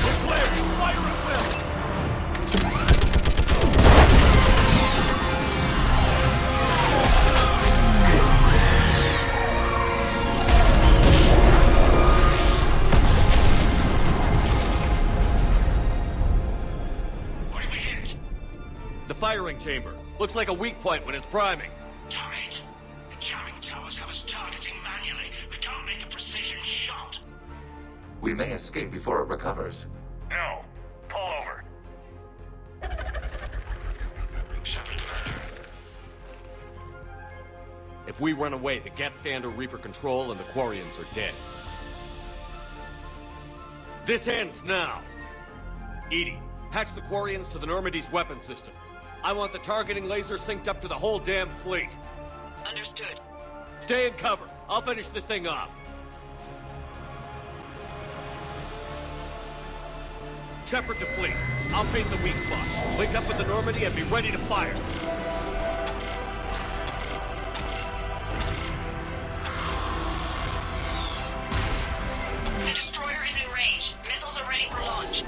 We're clear! Fire at will! What did we hit? The firing chamber. Looks like a weak point when it's priming. Damn it! The jamming towers have us targeting manually. We can't make a precision shot. We may escape before it recovers. No. Pull over. Shepard Commander. If we run away, the Geth stand under Reaper control and the Quarians are dead. This ends now. Edie, patch the Quarians to the Normandy's weapon system. I want the targeting laser synced up to the whole damn fleet. Understood. Stay in cover. I'll finish this thing off. Shepard to fleet. I'll paint the weak spot. Link up with the Normandy and be ready to fire. The destroyer is in range. Missiles are ready for launch.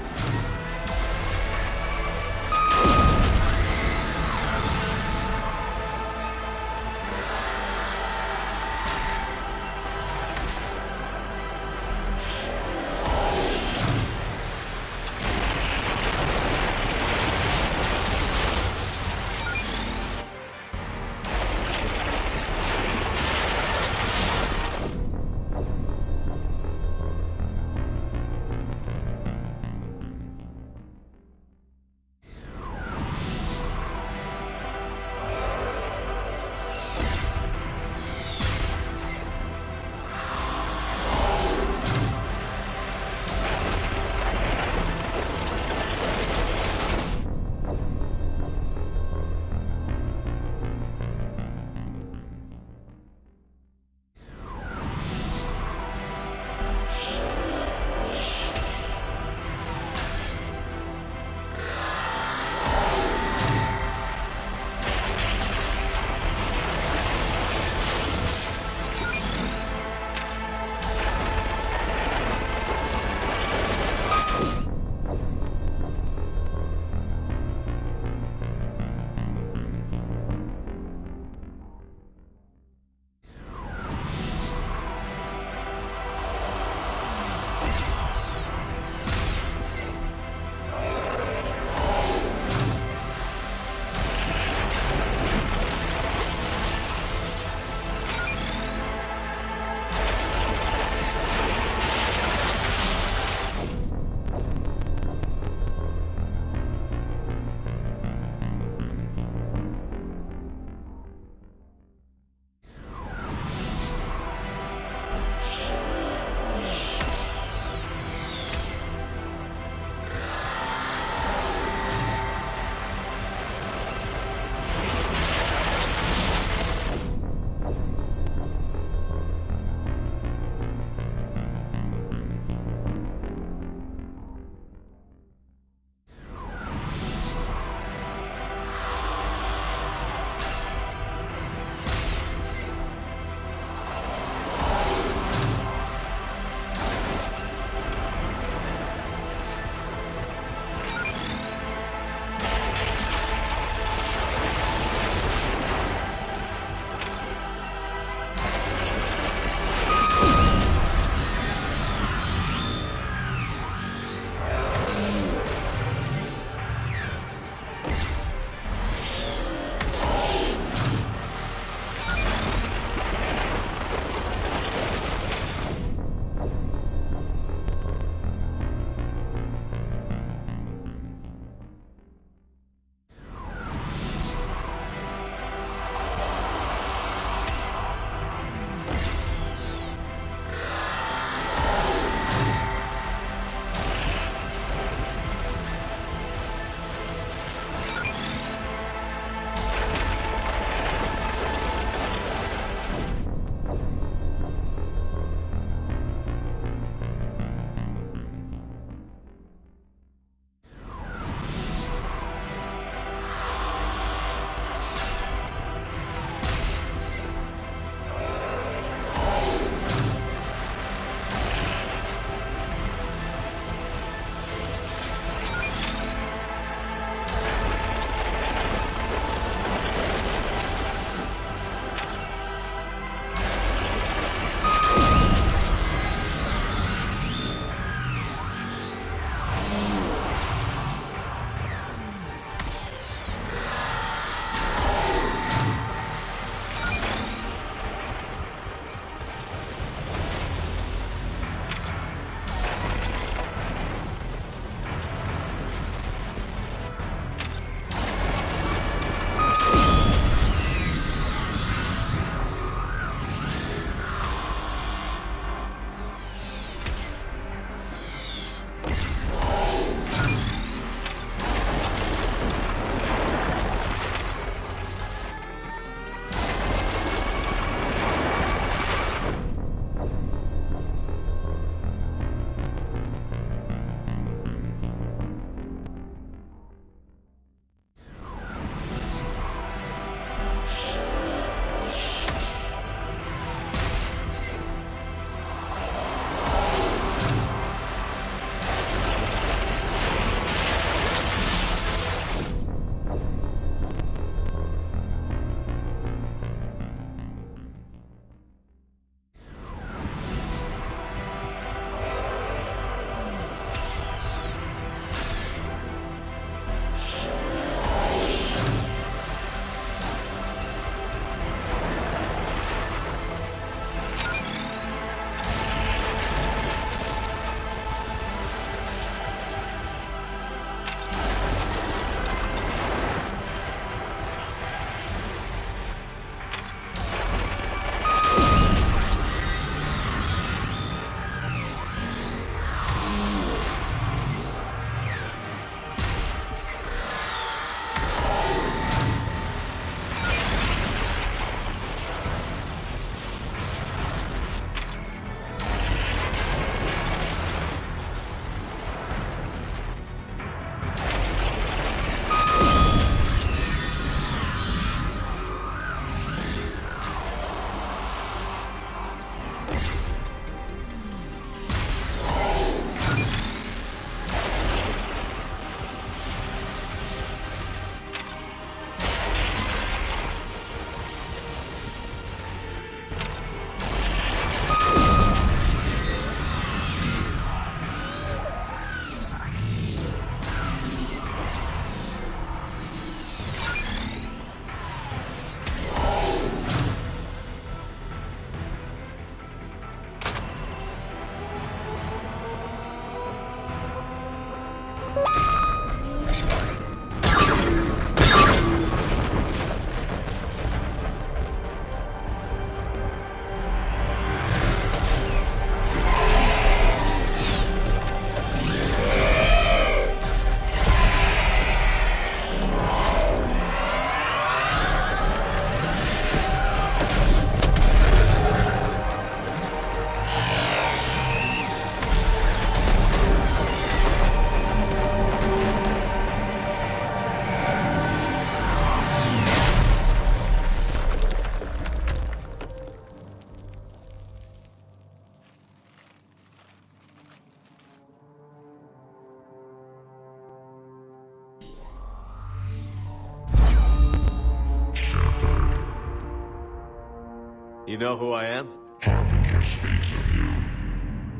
You know who I am? Harbinger speaks of you.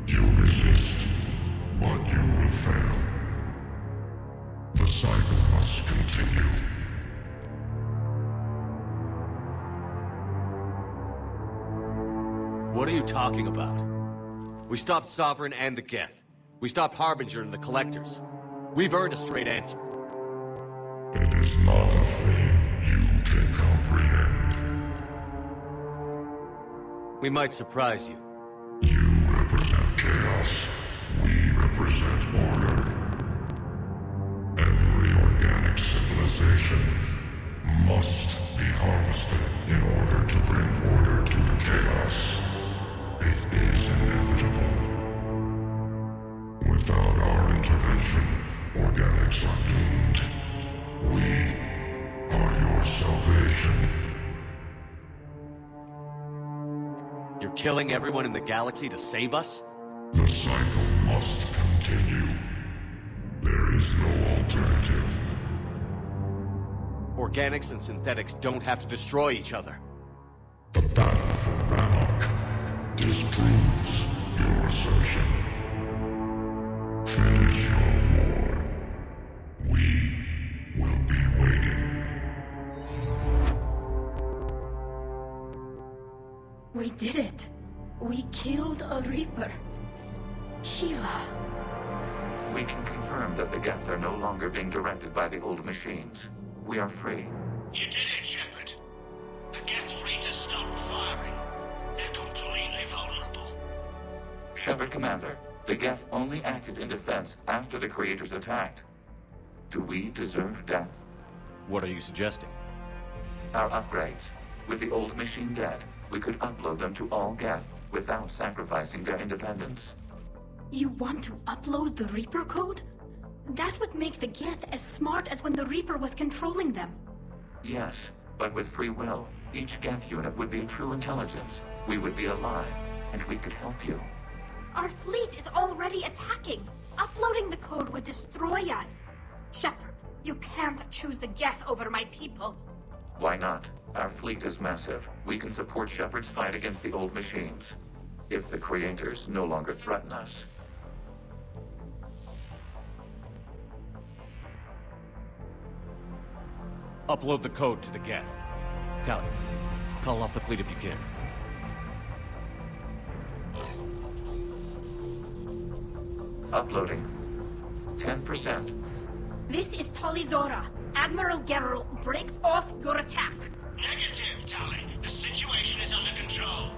You resist, but you will fail. The cycle must continue. What are you talking about? We stopped Sovereign and the Geth. We stopped Harbinger and the Collectors. We've earned a straight answer. It is not a thing you can comprehend. We might surprise you. You represent chaos. We represent order. Every organic civilization must be harvested in order to bring order to the chaos. It is inevitable. Without our intervention, organics are doomed. We are your salvation. You're killing everyone in the galaxy to save us? The cycle must continue. There is no alternative. Organics and synthetics don't have to destroy each other. The battle for Rannoch disproves your assertion. Finish your war. We will be waiting. We did it. We killed a Reaper. Kiva. We can confirm that the Geth are no longer being directed by the old machines. We are free. You did it, Shepard. The Geth fleet has stopped firing. They're completely vulnerable. Shepard Commander, the Geth only acted in defense after the Creators attacked. Do we deserve death? What are you suggesting? Our upgrades. With the old machine dead, we could upload them to all Geth without sacrificing their independence. You want to upload the Reaper code? That would make the Geth as smart as when the Reaper was controlling them. Yes, but with free will, each Geth unit would be true intelligence. We would be alive, and we could help you. Our fleet is already attacking. Uploading the code would destroy us. Shepard, you can't choose the Geth over my people. Why not? Our fleet is massive. We can support Shepard's fight against the old machines. If the Creators no longer threaten us. Upload the code to the Geth. Tally, call off the fleet if you can. Uploading. 10%. This is Talizora. Admiral Gerrel, break off your attack. Negative, Tally. The situation is under control.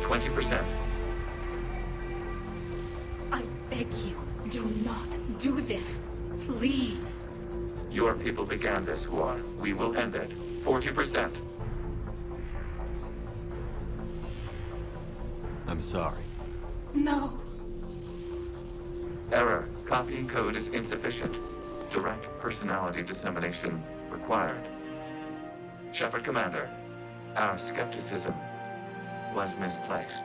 20%. I beg you, do not do this. Please. Your people began this war. We will end it. 40%. I'm sorry. No. Error. Copying code is insufficient. Direct personality dissemination required. Shepard Commander, our skepticism was misplaced.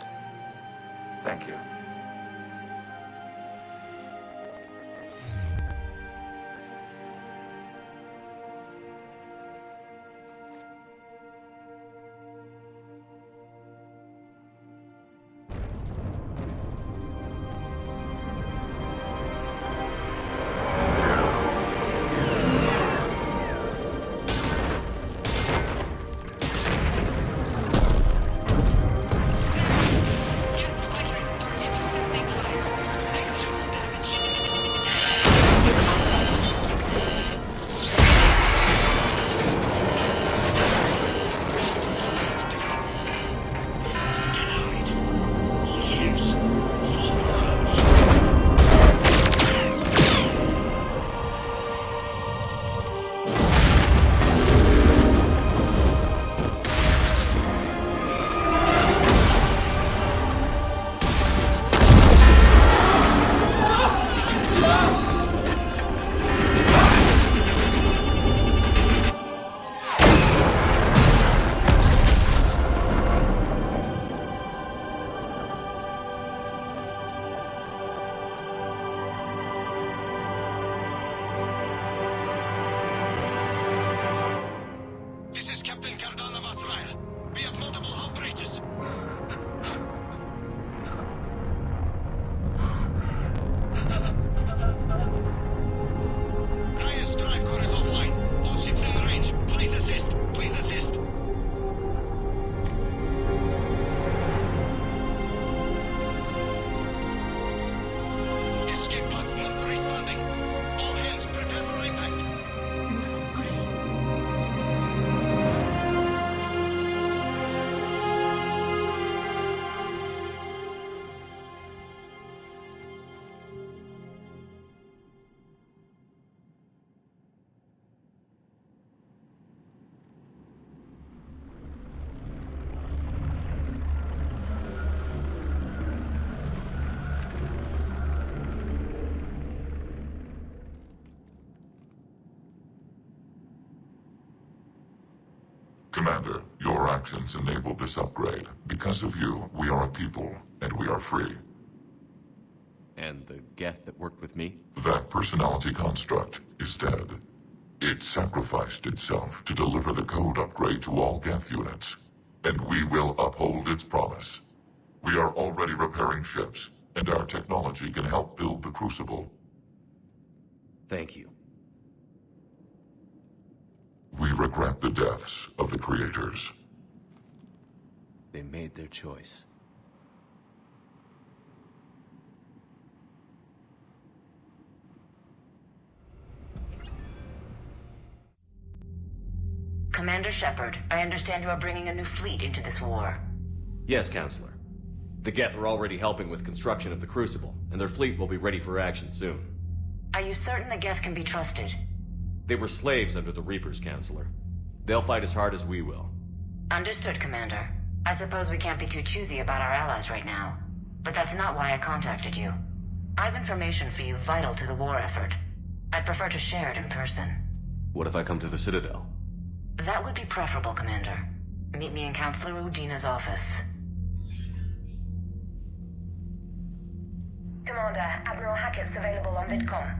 Thank you. This is Captain Cardona Vasraya. We have multiple Orion's drive core is offline. All ships in range. Please assist. Please assist. Escape pods not responding. All hands prepare for impact. I'm sorry. Commander, your actions enabled this upgrade. Because of you, we are a people, and we are free. And the Geth that worked with me? That personality construct is dead. It sacrificed itself to deliver the code upgrade to all Geth units, and we will uphold its promise. We are already repairing ships, and our technology can help build the Crucible. Thank you. We regret the deaths of the creators. They made their choice. Commander Shepard, I understand you are bringing a new fleet into this war. Yes, Counselor. The Geth are already helping with construction of the Crucible, and their fleet will be ready for action soon. Are you certain the Geth can be trusted? They were slaves under the Reapers, Counselor. They'll fight as hard as we will. Understood, Commander. I suppose we can't be too choosy about our allies right now. But that's not why I contacted you. I have information for you vital to the war effort. I'd prefer to share it in person. What if I come to the Citadel? That would be preferable, Commander. Meet me in Counselor Udina's office. Commander, Admiral Hackett's available on VidCom.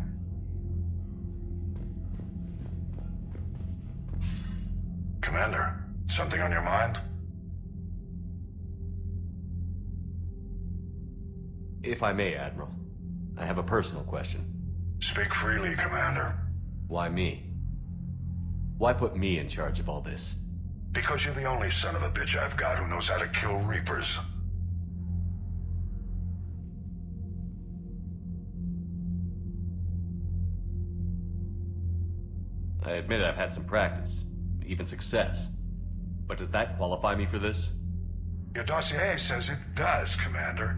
Commander, something on your mind? If I may, Admiral, I have a personal question. Speak freely, Commander. Why me? Why put me in charge of all this? Because you're the only son of a bitch I've got who knows how to kill Reapers. I admit I've had some practice, even success. But does that qualify me for this? Your dossier says it does, Commander.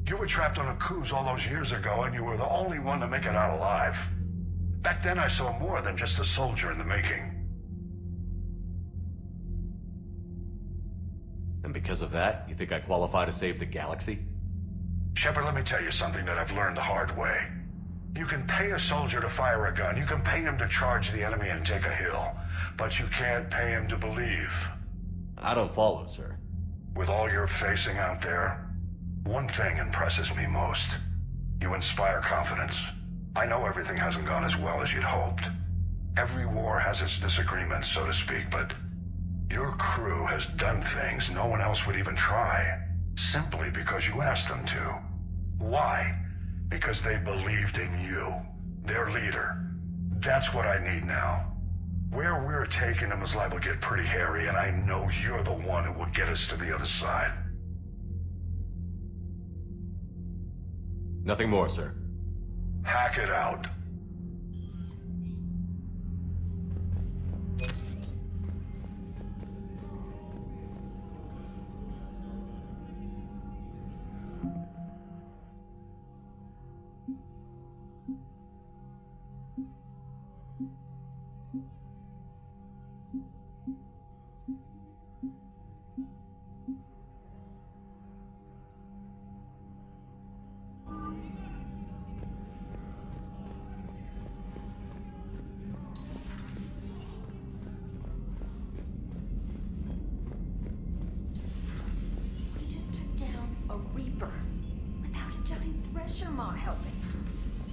You were trapped on a cruise all those years ago, and you were the only one to make it out alive. Back then I saw more than just a soldier in the making. And because of that, you think I qualify to save the galaxy? Shepard, let me tell you something that I've learned the hard way. You can pay a soldier to fire a gun, you can pay him to charge the enemy and take a hill, but you can't pay him to believe. I don't follow, sir. With all you're facing out there, one thing impresses me most. You inspire confidence. I know everything hasn't gone as well as you'd hoped. Every war has its disagreements, so to speak, but your crew has done things no one else would even try, simply because you asked them to. Why? Because they believed in you, their leader. That's what I need now. Where we're taking them is liable to get pretty hairy, and I know you're the one who will get us to the other side. Nothing more, sir. Hack it out.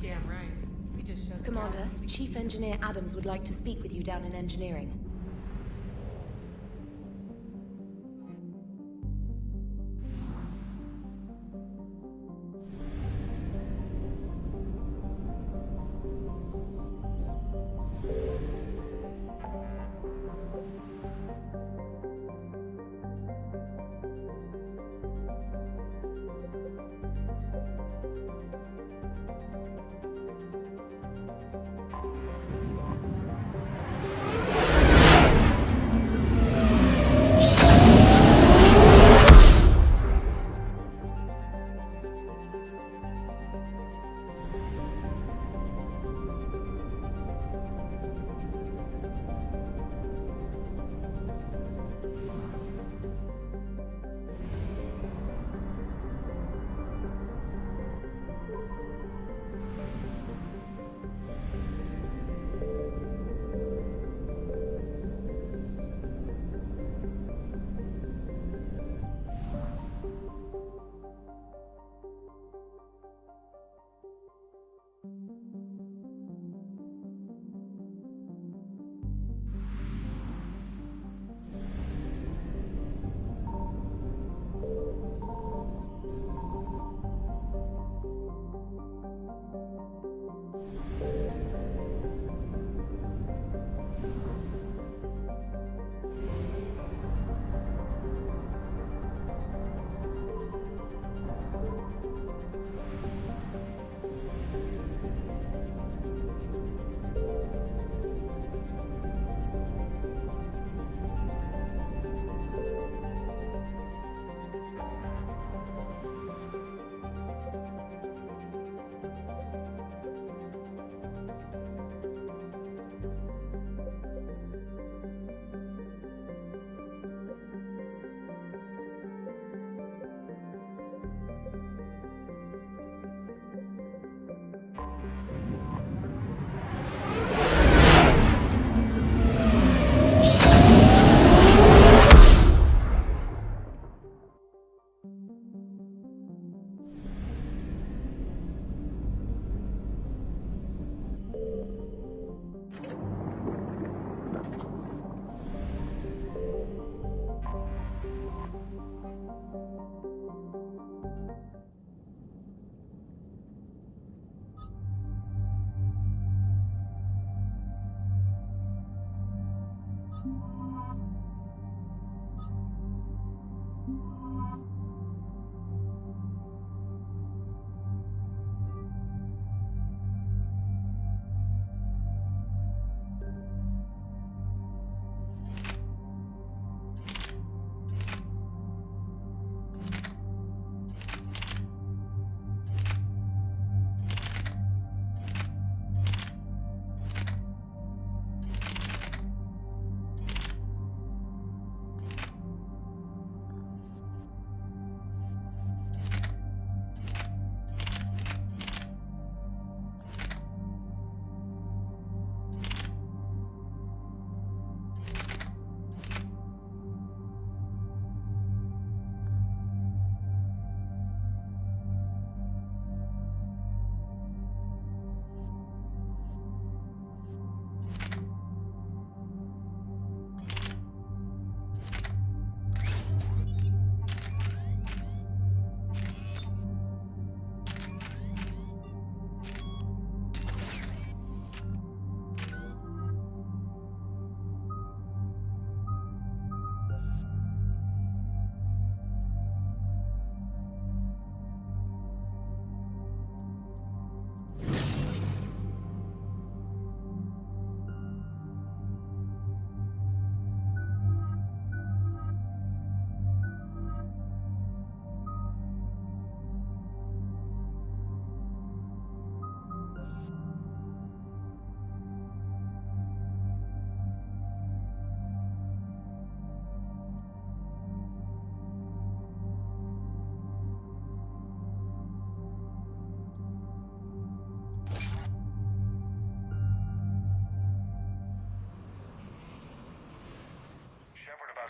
Damn right. We just showed Commander, Chief Engineer Adams would like to speak with you down in engineering.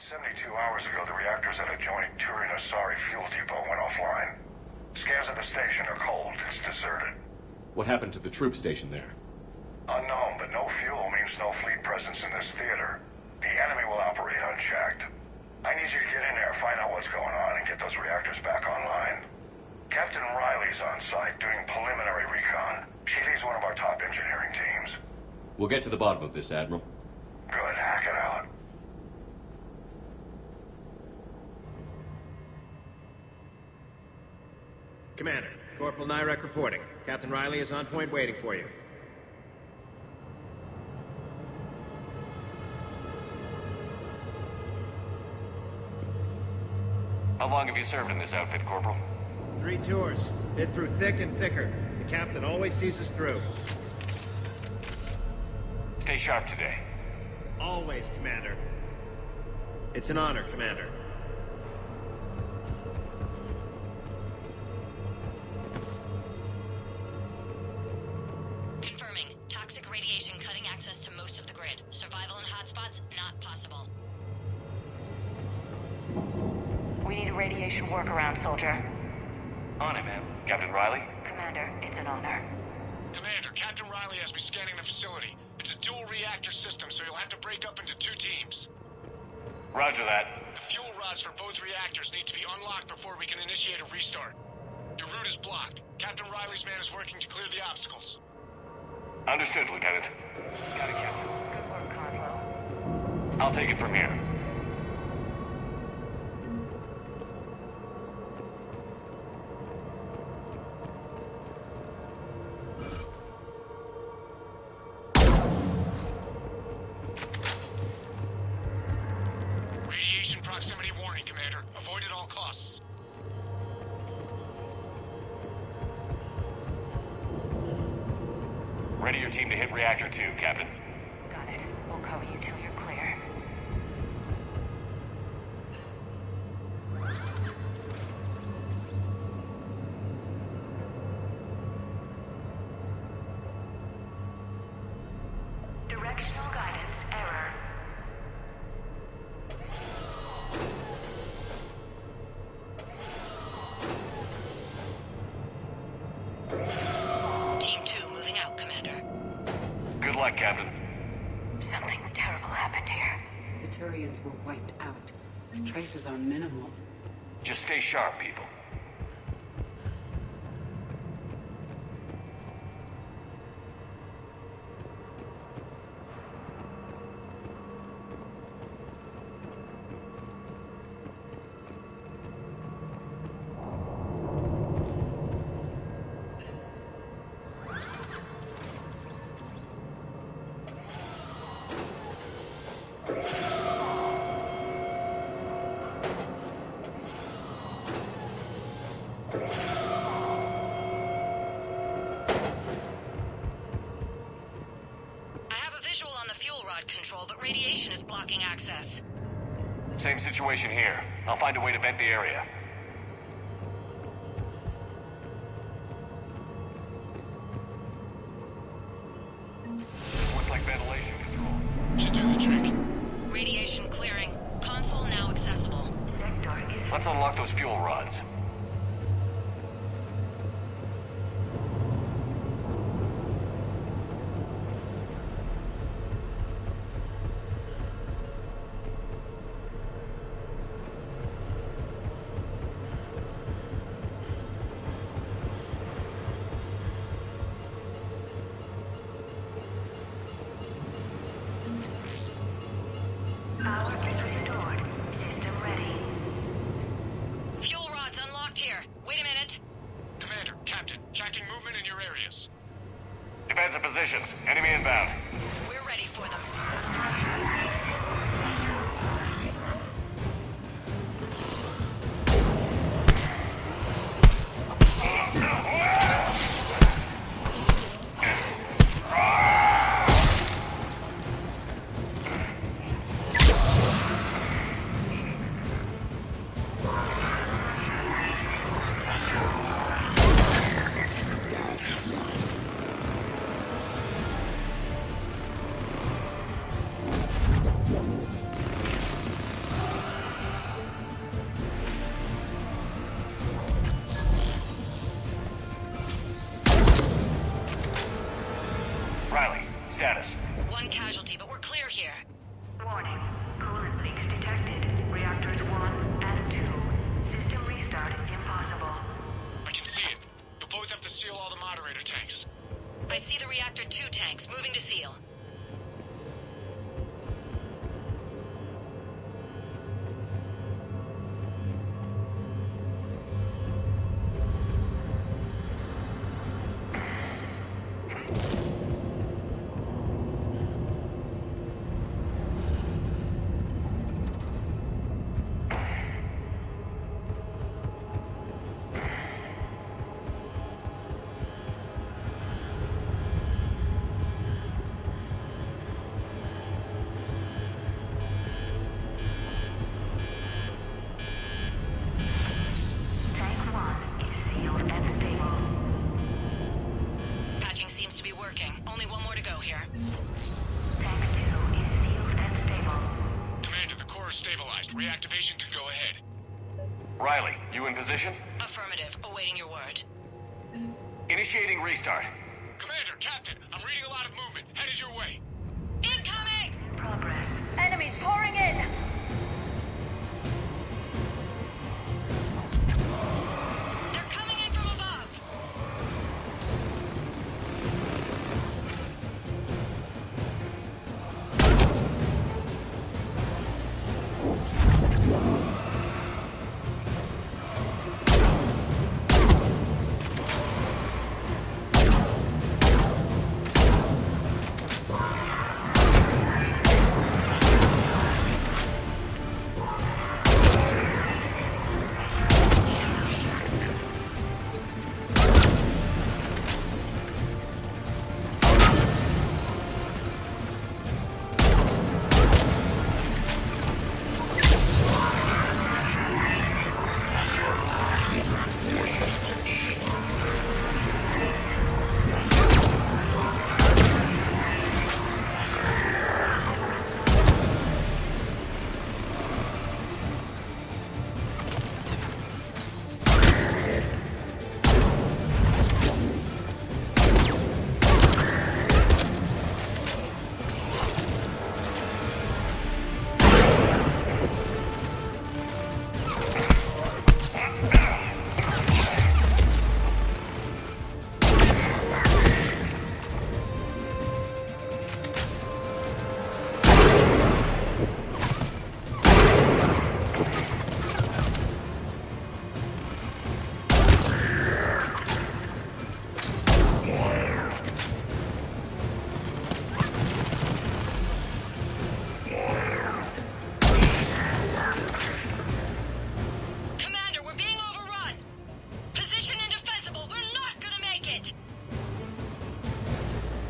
72 hours ago, the reactors at adjoining Turin-Asari fuel depot went offline. Scans at the station are cold. It's deserted. What happened to the troop station there? Unknown, but no fuel means no fleet presence in this theater. The enemy will operate unchecked. I need you to get in there, find out what's going on, and get those reactors back online. Captain Riley's on site doing preliminary recon. She leads one of our top engineering teams. We'll get to the bottom of this, Admiral. Good, hack it out. Commander, Corporal Nyrek reporting. Captain Riley is on point waiting for you. How long have you served in this outfit, Corporal? 3 tours. Bit through thick and thicker. The captain always sees us through. Stay sharp today. Always, Commander. It's an honor, Commander. Confirming. Toxic radiation cutting access to most of the grid. Survival in hotspots, not possible. We need a radiation workaround, soldier. On it, ma'am. Captain Riley? Commander, it's an honor. Commander, Captain Riley has me scanning the facility. It's a dual reactor system, so you'll have to break up into 2 teams. Roger that. The fuel rods for both reactors need to be unlocked before we can initiate a restart. Your route is blocked. Captain Riley's man is working to clear the obstacles. Understood, Lieutenant. Got it, Captain. Good work, Coslow. I'll take it from here. Radiation proximity warning, Commander. Avoid at all costs. Ready your team to hit Reactor 2, Captain. Got it. We'll cover you till you're clear. Directional guidance error. Team 2 moving out, Commander. Good luck, Captain. Something terrible happened here. The Turians were wiped out. Traces are minimal. Just stay sharp, people. the fuel rod control, but radiation is blocking access. Same situation here. I'll find a way to vent the area. Looks like ventilation control. Should do the trick. Radiation clearing. Console now accessible. Let's unlock those fuel rods. Power is restored. System ready. Fuel rods unlocked here. Wait a minute. Commander, Captain, tracking movement in your areas. Defensive positions. Enemy inbound. We're ready for them. Riley, status. One casualty, but we're clear here. Warning. Coolant leaks detected. Reactors 1 and 2. System restart impossible. I can see it. You'll both have to seal all the moderator tanks. I see the reactor 2 tanks moving to seal. Tank 1 is sealed and stable. Patching seems to be working. Only one more to go here. Tank 2 is sealed and stable. Commander, the core is stabilized. Reactivation can go ahead. Riley, you in position? Affirmative. Awaiting your word. Initiating restart. Commander, Captain, I'm reading a lot of movement. Headed your way. Incoming! Progress. Enemies pouring in! They're coming in from above!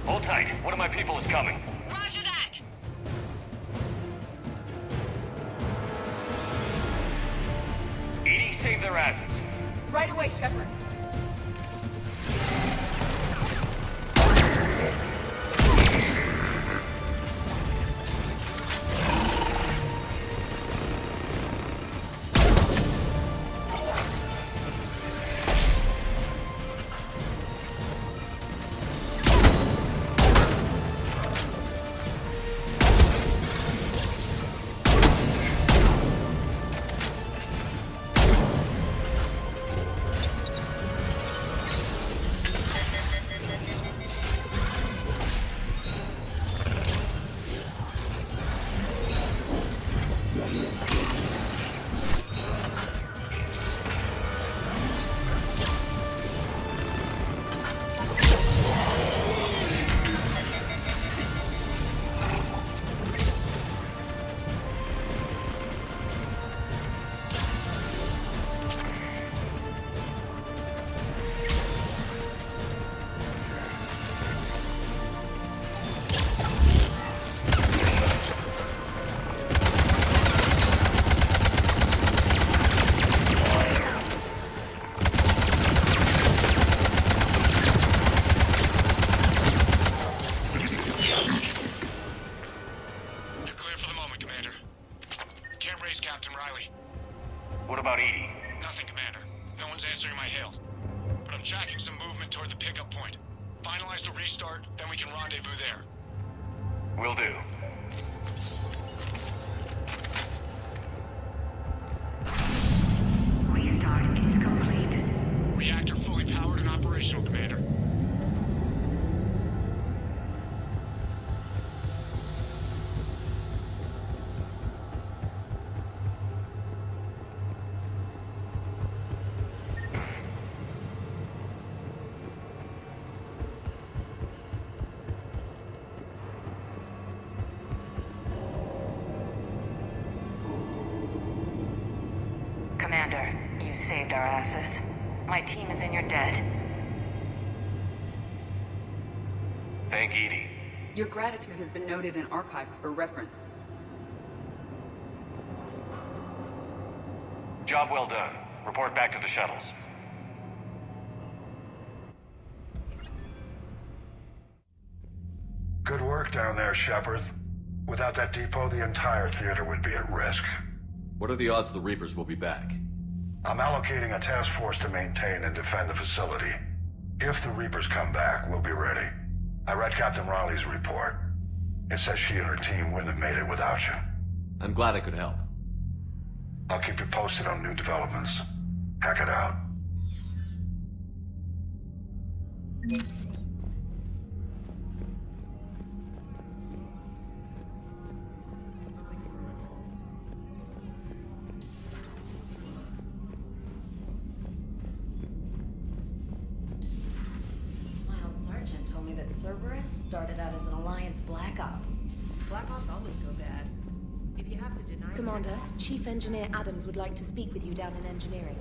Hold tight. One of my people is coming. Roger that! their asses. Right away, Shepard. Will do. Restart is complete. Reactor fully powered and operational, Commander. Commander, you saved our asses. My team is in your debt. Thank Edie. Your gratitude has been noted and archived for reference. Job well done. Report back to the shuttles. Good work down there, Shepard. Without that depot, the entire theater would be at risk. What are the odds the Reapers will be back? I'm allocating a task force to maintain and defend the facility. If the Reapers come back, we'll be ready. I read Captain Riley's report. It says she and her team wouldn't have made it without you. I'm glad I could help. I'll keep you posted on new developments. Hack it out. Cerberus started out as an Alliance Black Op. Black Ops always go bad. If you have to deny... Commander, Chief Engineer Adams would like to speak with you down in engineering.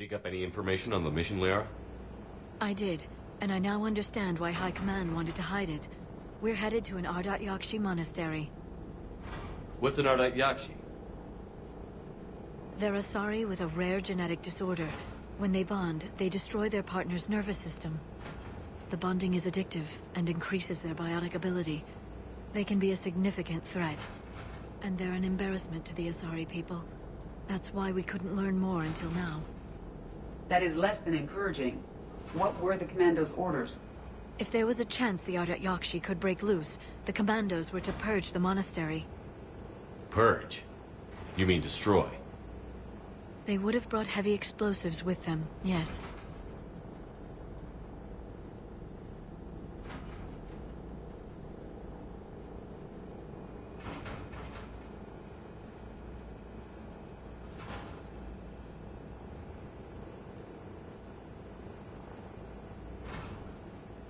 Dig up any information on the mission, Liara? I did, and I now understand why High Command wanted to hide it. We're headed to an Ardat Yakshi monastery. What's an Ardat Yakshi? They're Asari with a rare genetic disorder. When they bond, they destroy their partner's nervous system. The bonding is addictive and increases their biotic ability. They can be a significant threat. And they're an embarrassment to the Asari people. That's why we couldn't learn more until now. That is less than encouraging. What were the Commando's orders? If there was a chance the Ardat Yakshi could break loose, the Commandos were to purge the monastery. Purge? You mean destroy? They would have brought heavy explosives with them, yes.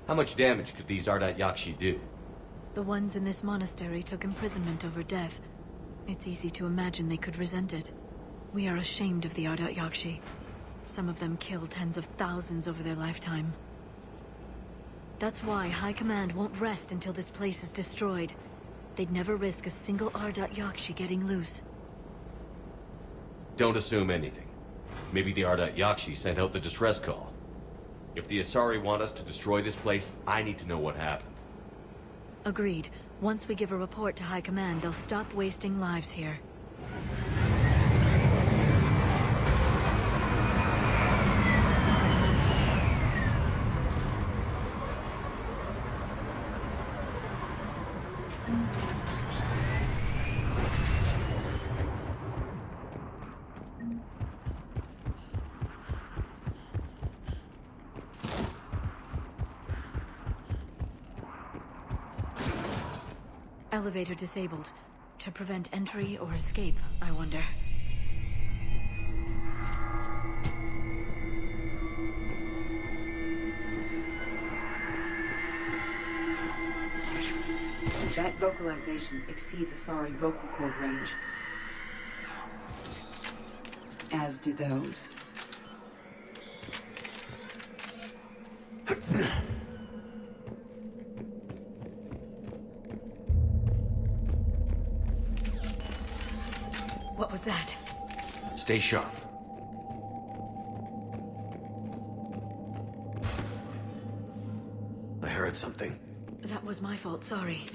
How much damage could these Ardat Yakshi do? The ones in this monastery took imprisonment over death. It's easy to imagine they could resent it. We are ashamed of the Ardat Yakshi. Some of them kill tens of thousands over their lifetime. That's why High Command won't rest until this place is destroyed. They'd never risk a single Ardat Yakshi getting loose. Don't assume anything. Maybe the Ardat Yakshi sent out the distress call. If the Asari want us to destroy this place, I need to know what happened. Agreed. Once we give a report to High Command, they'll stop wasting lives here. Elevator disabled. To prevent entry or escape, I wonder. That vocalization exceeds Asari vocal cord range. As do those. What was that? Stay sharp. I heard something. That was my fault, sorry.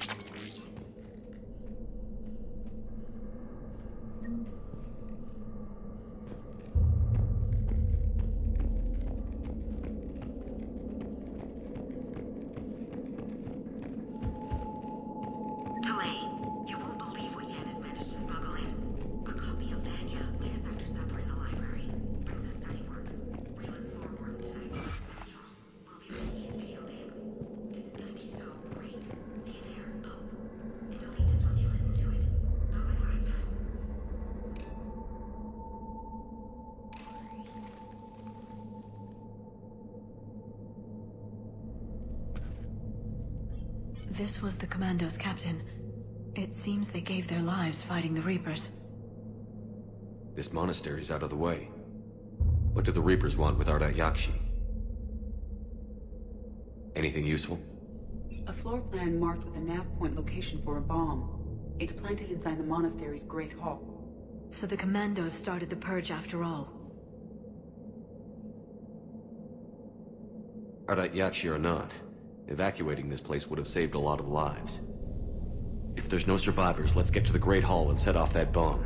This was the Commandos, Captain. It seems they gave their lives fighting the Reapers. This monastery's out of the way. What do the Reapers want with Ardat Yakshi? Anything useful? A floor plan marked with a nav point location for a bomb. It's planted inside the monastery's Great Hall. So the Commandos started the purge after all. Ardat Yakshi or not, evacuating this place would have saved a lot of lives. If there's no survivors, let's get to the Great Hall and set off that bomb.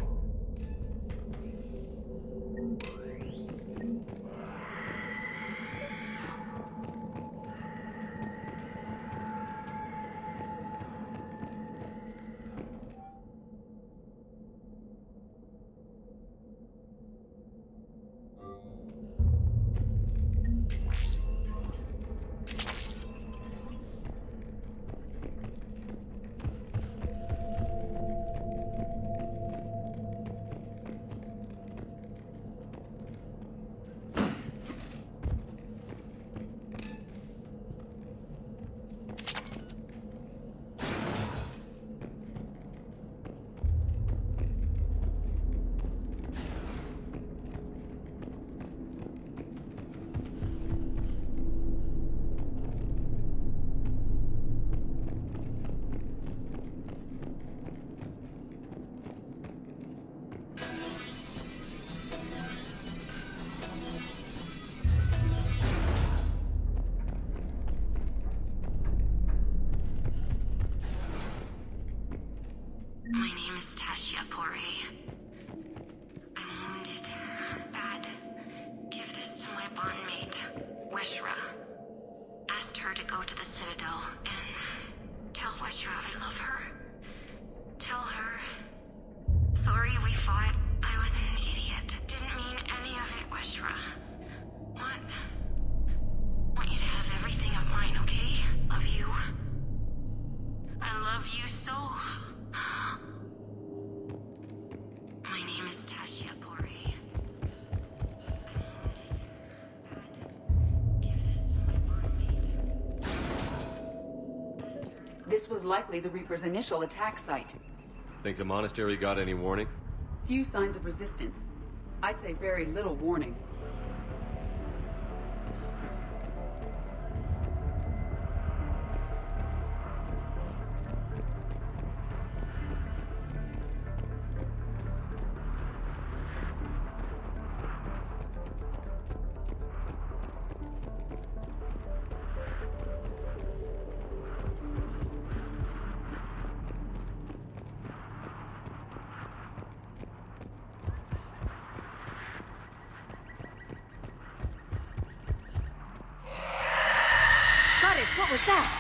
My name is Tashia Pori. I'm wounded. Bad. Give this to my bondmate, Weshra. Asked her to go to the Citadel and tell Weshra I love her. Tell her. Sorry we fought. I was an idiot. Didn't mean any of it, Weshra. Want you to have everything of mine, okay? Love you. I love you so. My name is Tashia Pori. This was likely the Reaper's initial attack site. Think the monastery got any warning? Few signs of resistance. I'd say very little warning. What was that?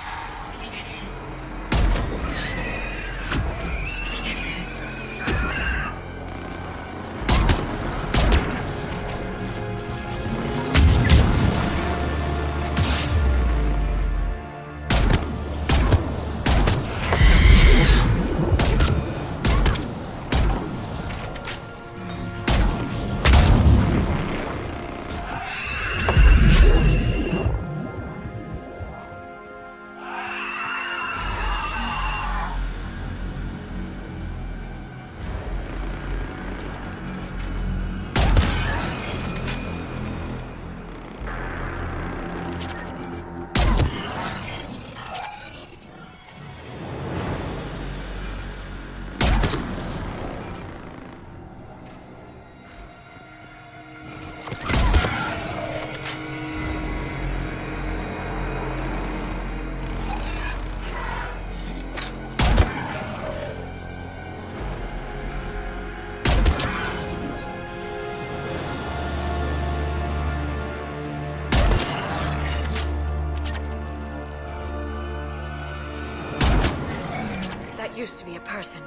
Used to be a person.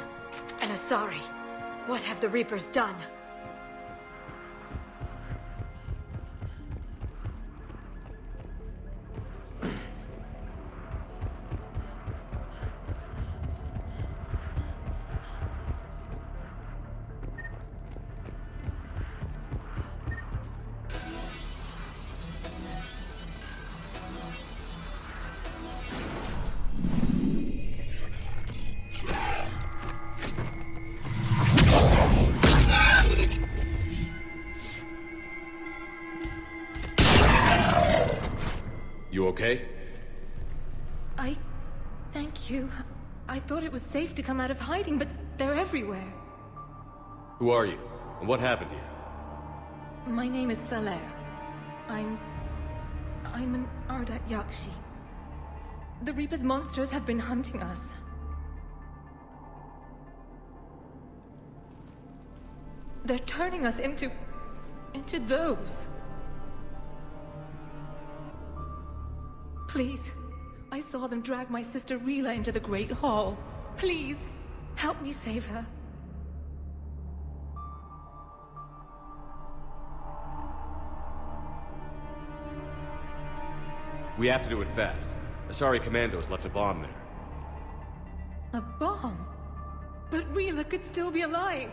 An Asari. What have the Reapers done? You okay? Thank you. I thought it was safe to come out of hiding, but they're everywhere. Who are you? And what happened to you? My name is Falair. I'm an Ardat Yakshi. The Reaper's monsters have been hunting us. They're turning us into those. Please, I saw them drag my sister Rila into the Great Hall. Please, help me save her. We have to do it fast. Asari commandos left a bomb there. A bomb? But Rila could still be alive.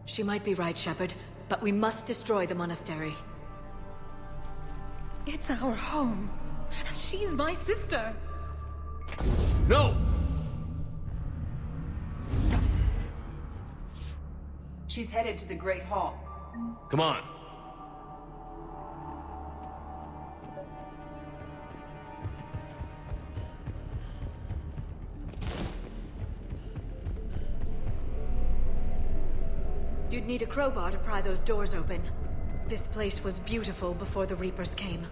She might be right, Shepard, but we must destroy the monastery. It's our home, and she's my sister. No! She's headed to the Great Hall. Come on. You'd need a crowbar to pry those doors open. This place was beautiful before the Reapers came.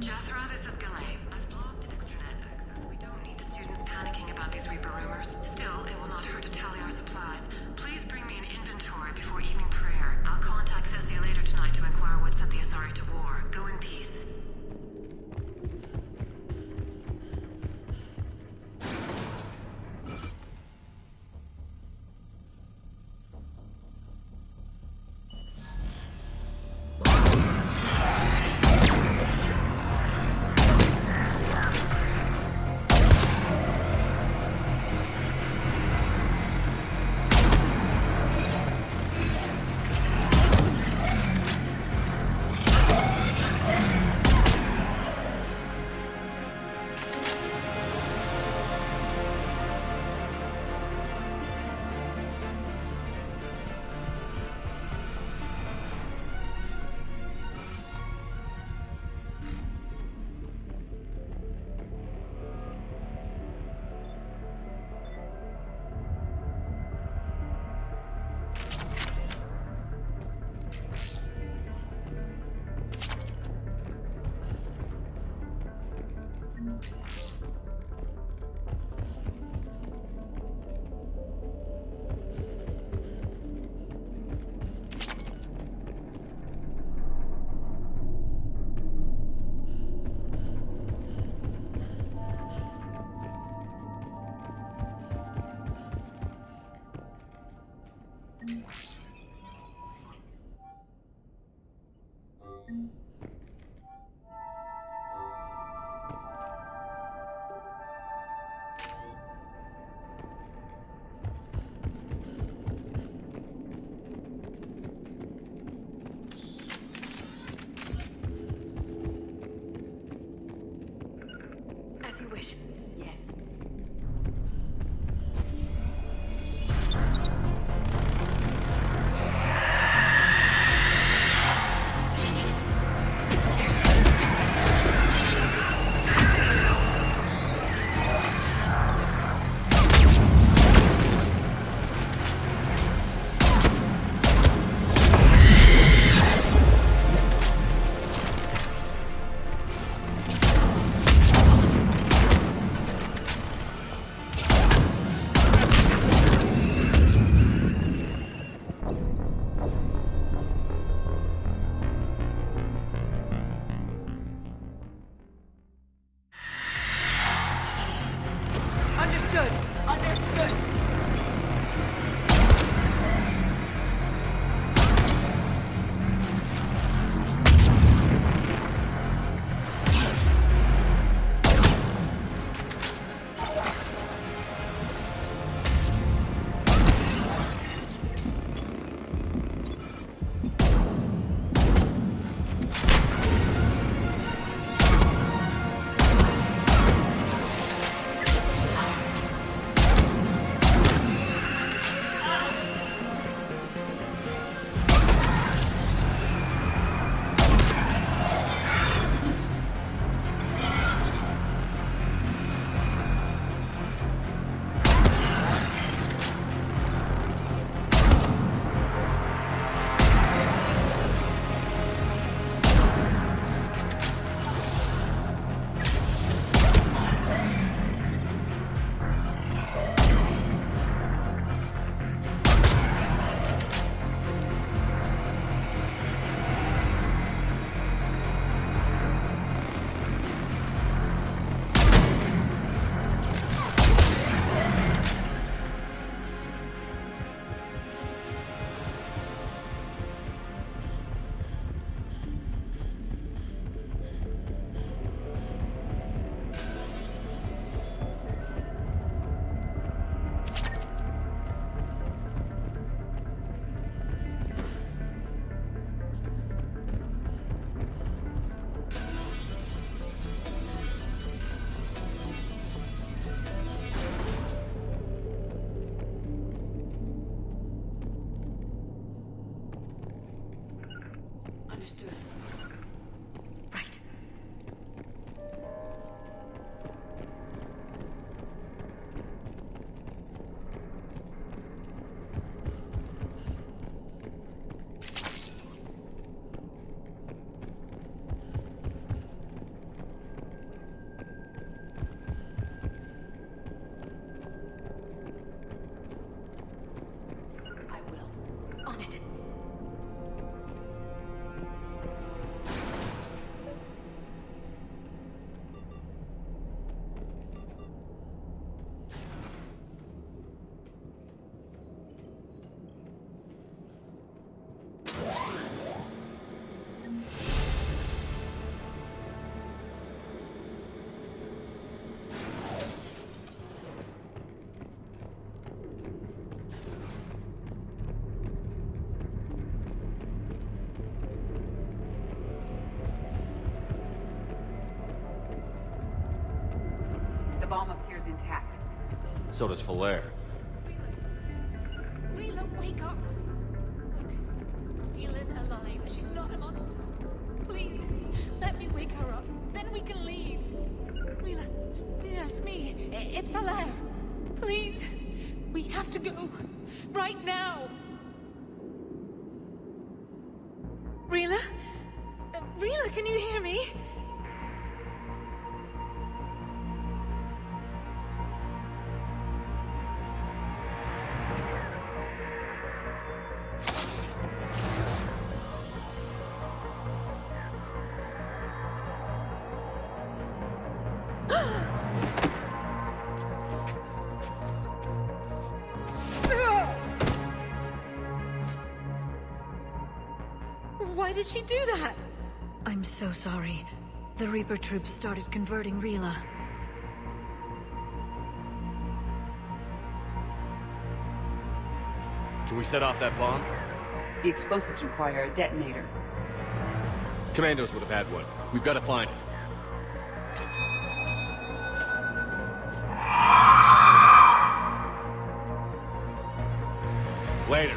Jethro, this is Galay. I've blocked extranet access. We don't need the students panicking about these Reaper rumors. Still, it will not hurt to tally our supplies. Please bring me an inventory before evening prayer. I'll contact Cessia later tonight to inquire what set the Asari to war. Go in peace. As you wish. Yes. bomb appears intact. So does Falaire. Rila, wake up! Look, Rila's alive. She's not a monster. Please, let me wake her up. Then we can leave. Rila, it's me. It's Falaire. Please, we have to go. Right now. Rila? Rila, can you hear me? Why did she do that? I'm so sorry. The Reaper troops started converting Rila. Can we set off that bomb? The explosives require a detonator. Commandos would have had one. We've got to find it. Later.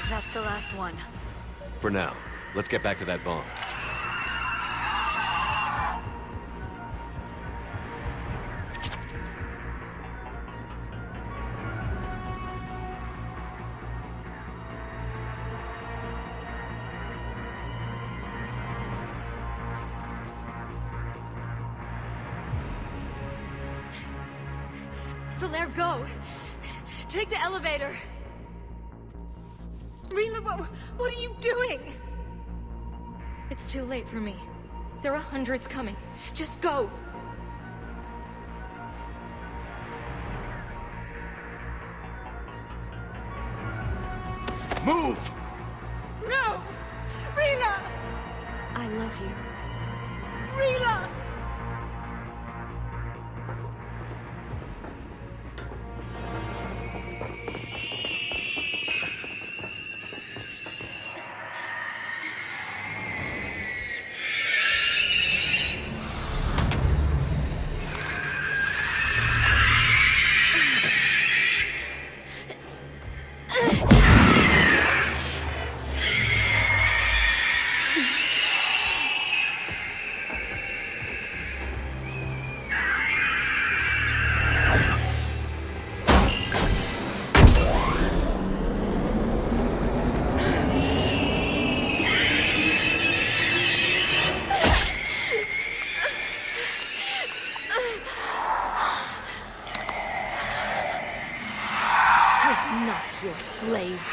That's the last one. For now, let's get back to that bomb. Falaire, go! Take the elevator! Rila, what are you doing? It's too late for me. There are hundreds coming. Just go! Move! No! Rila! I love you. Rila! Not your slaves.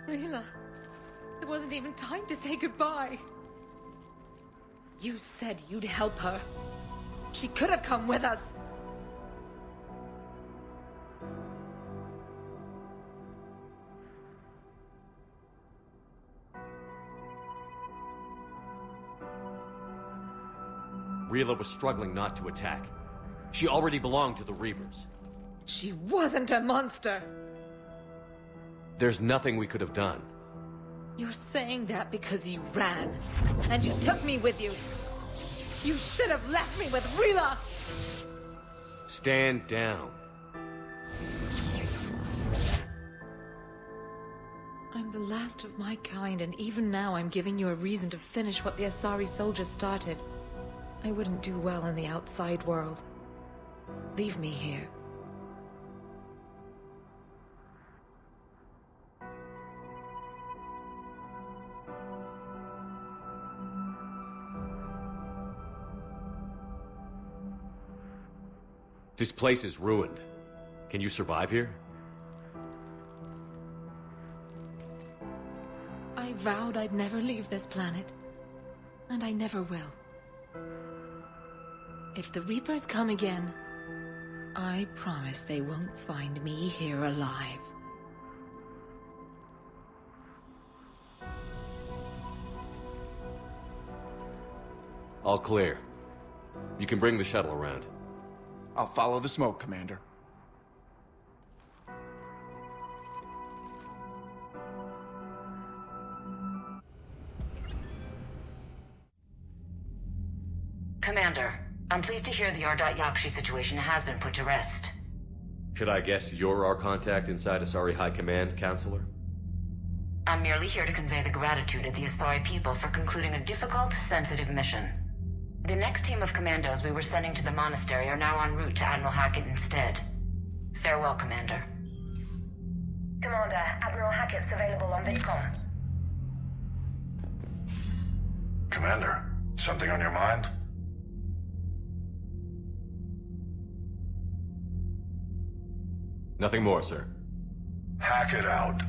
Rila, there wasn't even time to say goodbye. You said you'd help her. She could have come with us. Rila was struggling not to attack. She already belonged to the Reapers. She wasn't a monster. There's nothing we could have done. You're saying that because you ran. And you took me with you. You should have left me with Rila! Stand down. I'm the last of my kind, and even now I'm giving you a reason to finish what the Asari soldiers started. I wouldn't do well in the outside world. Leave me here. This place is ruined. Can you survive here? I vowed I'd never leave this planet. And I never will. If the Reapers come again, I promise they won't find me here alive. All clear. You can bring the shuttle around. I'll follow the smoke, Commander. Commander, I'm pleased to hear the Yakshi situation has been put to rest. Should I guess you're our contact inside Asari High Command, Counselor? I'm merely here to convey the gratitude of the Asari people for concluding a difficult, sensitive mission. The next team of commandos we were sending to the monastery are now en route to Admiral Hackett instead. Farewell, Commander. Commander, Admiral Hackett's available on VidCom. Commander, something on your mind? Nothing more, sir. Hackett out.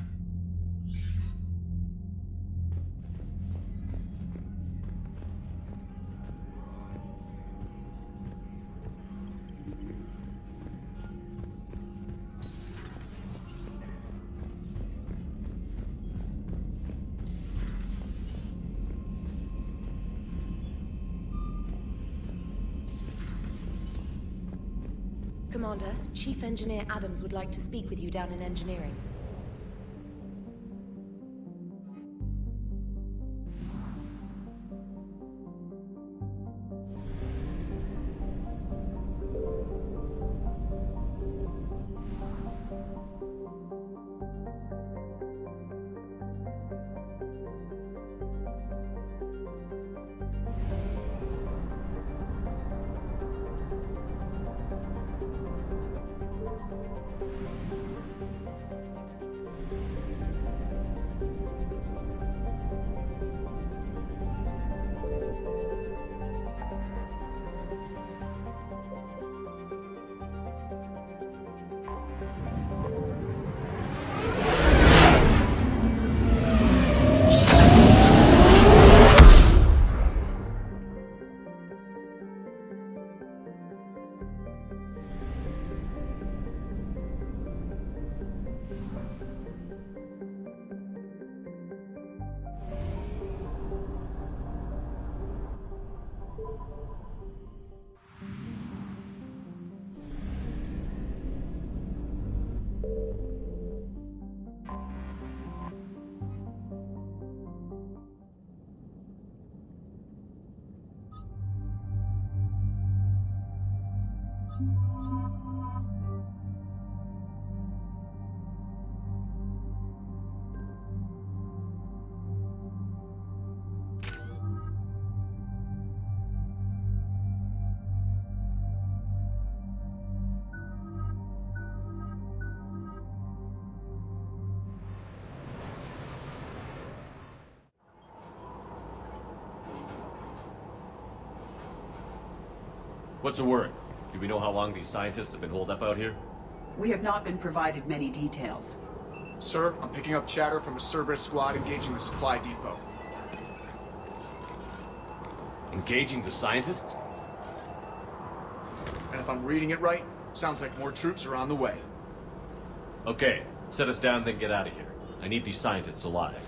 Commander, Chief Engineer Adams would like to speak with you down in engineering. What's the word? Do we know how long these scientists have been holed up out here? We have not been provided many details. Sir, I'm picking up chatter from a Cerberus squad engaging the supply depot. Engaging the scientists? And if I'm reading it right, sounds like more troops are on the way. Okay, set us down, then get out of here. I need these scientists alive.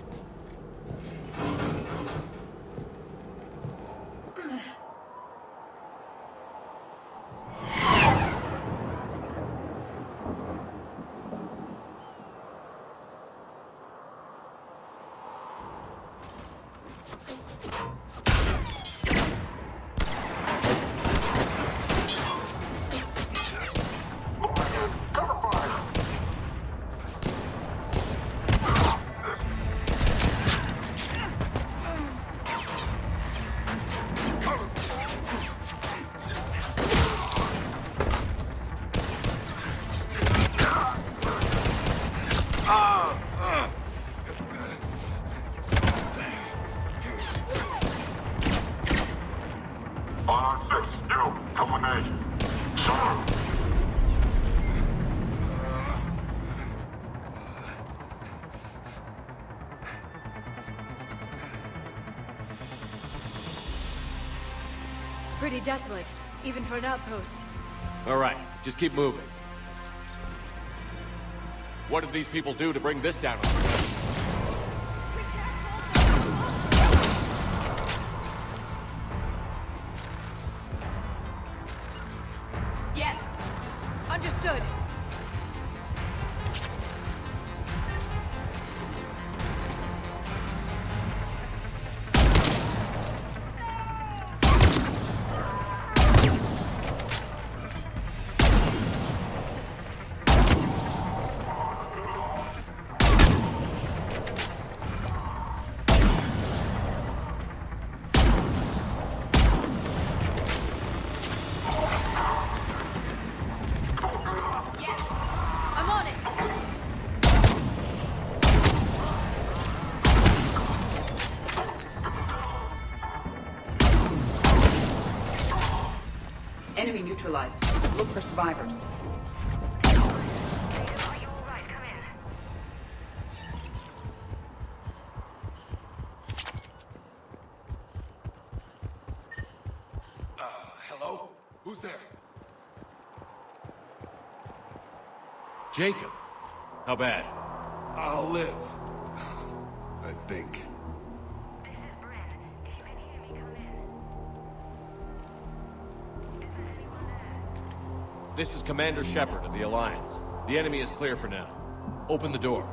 Pretty desolate, even for an outpost. All right, just keep moving. What did these people do to bring this down on you? Yes. Understood. Enemy neutralized. Look for survivors. Hello? Who's there? Jacob. How bad? I'll live. I think. This is Commander Shepard of the Alliance. The enemy is clear for now. Open the door.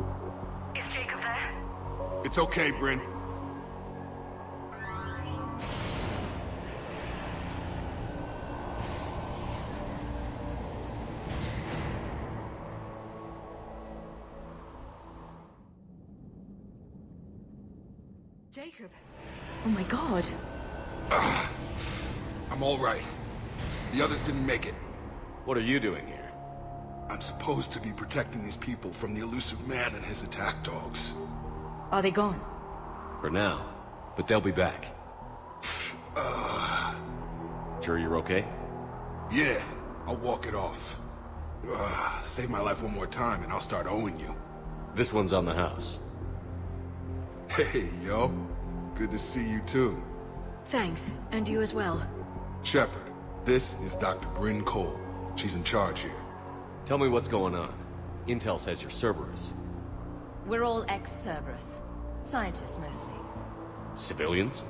Is Jacob there? It's okay, Bryn. Jacob. Oh my god. I'm all right. The others didn't make it. What are you doing here? I'm supposed to be protecting these people from the elusive man and his attack dogs. Are they gone? For now. But they'll be back. Sure you're okay? Yeah, I'll walk it off. Save my life one more time and I'll start owing you. This one's on the house. Hey, yo. Good to see you too. Thanks, and you as well. Shepard, this is Dr. Bryn Cole. She's in charge here. Tell me what's going on. Intel says you're Cerberus. We're all ex-Cerberus. Scientists, mostly. Civilians?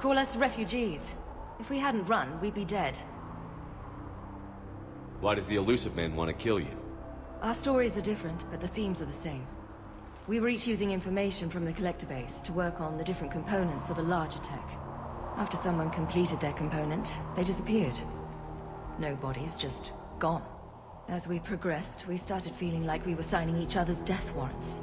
Call us refugees. If we hadn't run, we'd be dead. Why does the elusive man want to kill you? Our stories are different, but the themes are the same. We were each using information from the collector base to work on the different components of a larger tech. After someone completed their component, they disappeared. No bodies, just gone. As we progressed, we started feeling like we were signing each other's death warrants.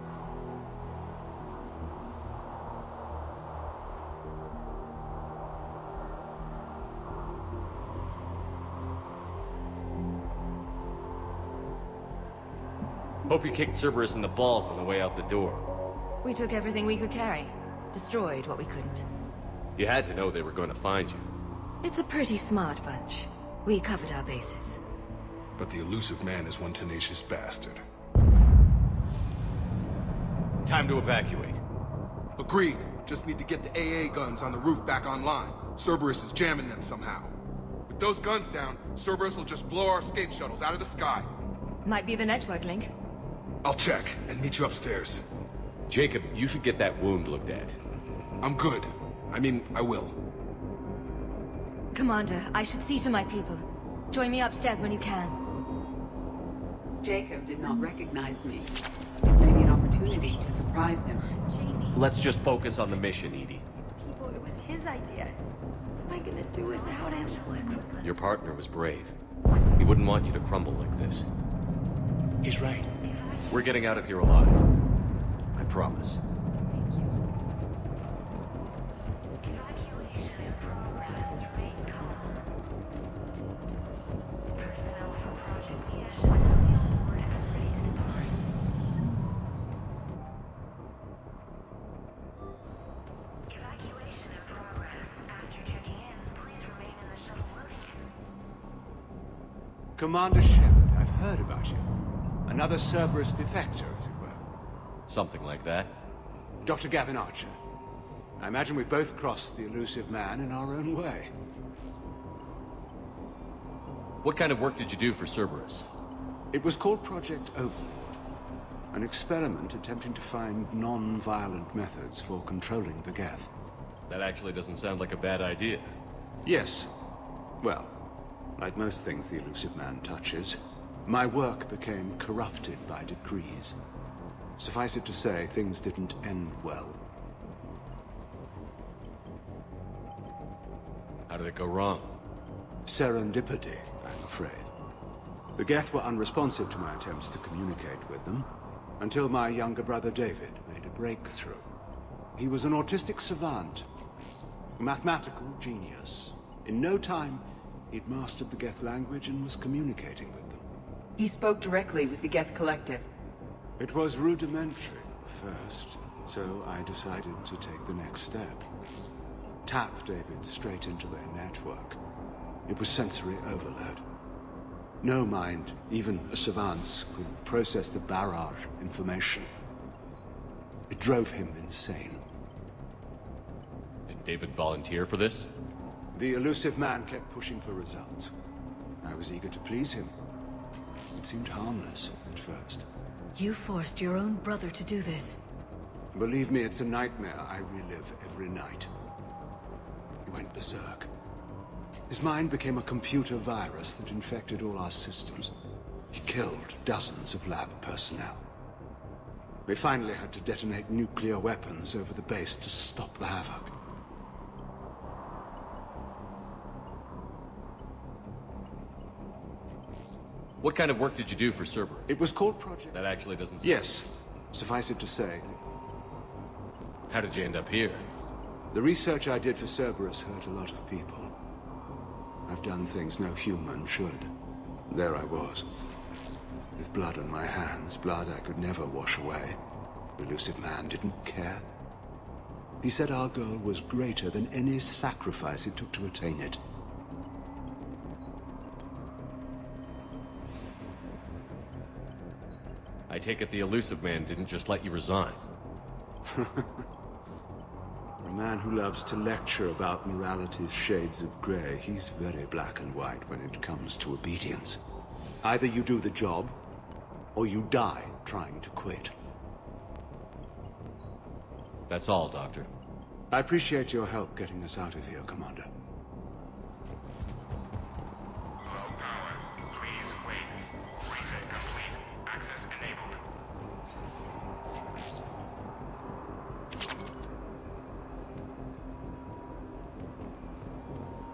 Hope you kicked Cerberus in the balls on the way out the door. We took everything we could carry. Destroyed what we couldn't. You had to know they were going to find you. It's a pretty smart bunch. We covered our bases. But the elusive man is one tenacious bastard. Time to evacuate. Agreed. Just need to get the AA guns on the roof back online. Cerberus is jamming them somehow. With those guns down, Cerberus will just blow our escape shuttles out of the sky. Might be the network link. I'll check and meet you upstairs. Jacob, you should get that wound looked at. I'm good. I mean, I will. Commander, I should see to my people. Join me upstairs when you can. Jacob did not recognize me. This may be an opportunity to surprise him. Jamie. Let's just focus on the mission, Edie. People, it was his idea. How am I gonna do it without him? Your partner was brave. He wouldn't want you to crumble like this. He's right. We're getting out of here alive. I promise. Commander Shepard, I've heard about you. Another Cerberus defector, as it were. Something like that. Dr. Gavin Archer. I imagine we both crossed the elusive man in our own way. What kind of work did you do for Cerberus? It was called Project Overlord. An experiment attempting to find non-violent methods for controlling the Geth. That actually doesn't sound like a bad idea. Yes. Well, like most things the elusive man touches, my work became corrupted by degrees. Suffice it to say, things didn't end well. How did it go wrong? Serendipity, I'm afraid. The Geth were unresponsive to my attempts to communicate with them, until my younger brother David made a breakthrough. He was an autistic savant, a mathematical genius. In no time, he'd mastered the Geth language and was communicating with them. He spoke directly with the Geth Collective. It was rudimentary at first, so I decided to take the next step. Tap David straight into their network. It was sensory overload. No mind, even a savant's, could process the barrage of information. It drove him insane. Did David volunteer for this? The elusive man kept pushing for results. I was eager to please him. It seemed harmless at first. You forced your own brother to do this. Believe me, it's a nightmare I relive every night. He went berserk. His mind became a computer virus that infected all our systems. He killed dozens of lab personnel. We finally had to detonate nuclear weapons over the base to stop the havoc. What kind of work did you do for Cerberus? It was called Project... That actually doesn't sound... Yes. Suffice it to say... How did you end up here? The research I did for Cerberus hurt a lot of people. I've done things no human should. There I was. With blood on my hands, blood I could never wash away. The elusive man didn't care. He said our goal was greater than any sacrifice it took to attain it. I take it the elusive man didn't just let you resign. A man who loves to lecture about morality's shades of grey, he's very black and white when it comes to obedience. Either you do the job, or you die trying to quit. That's all, Doctor. I appreciate your help getting us out of here, Commander.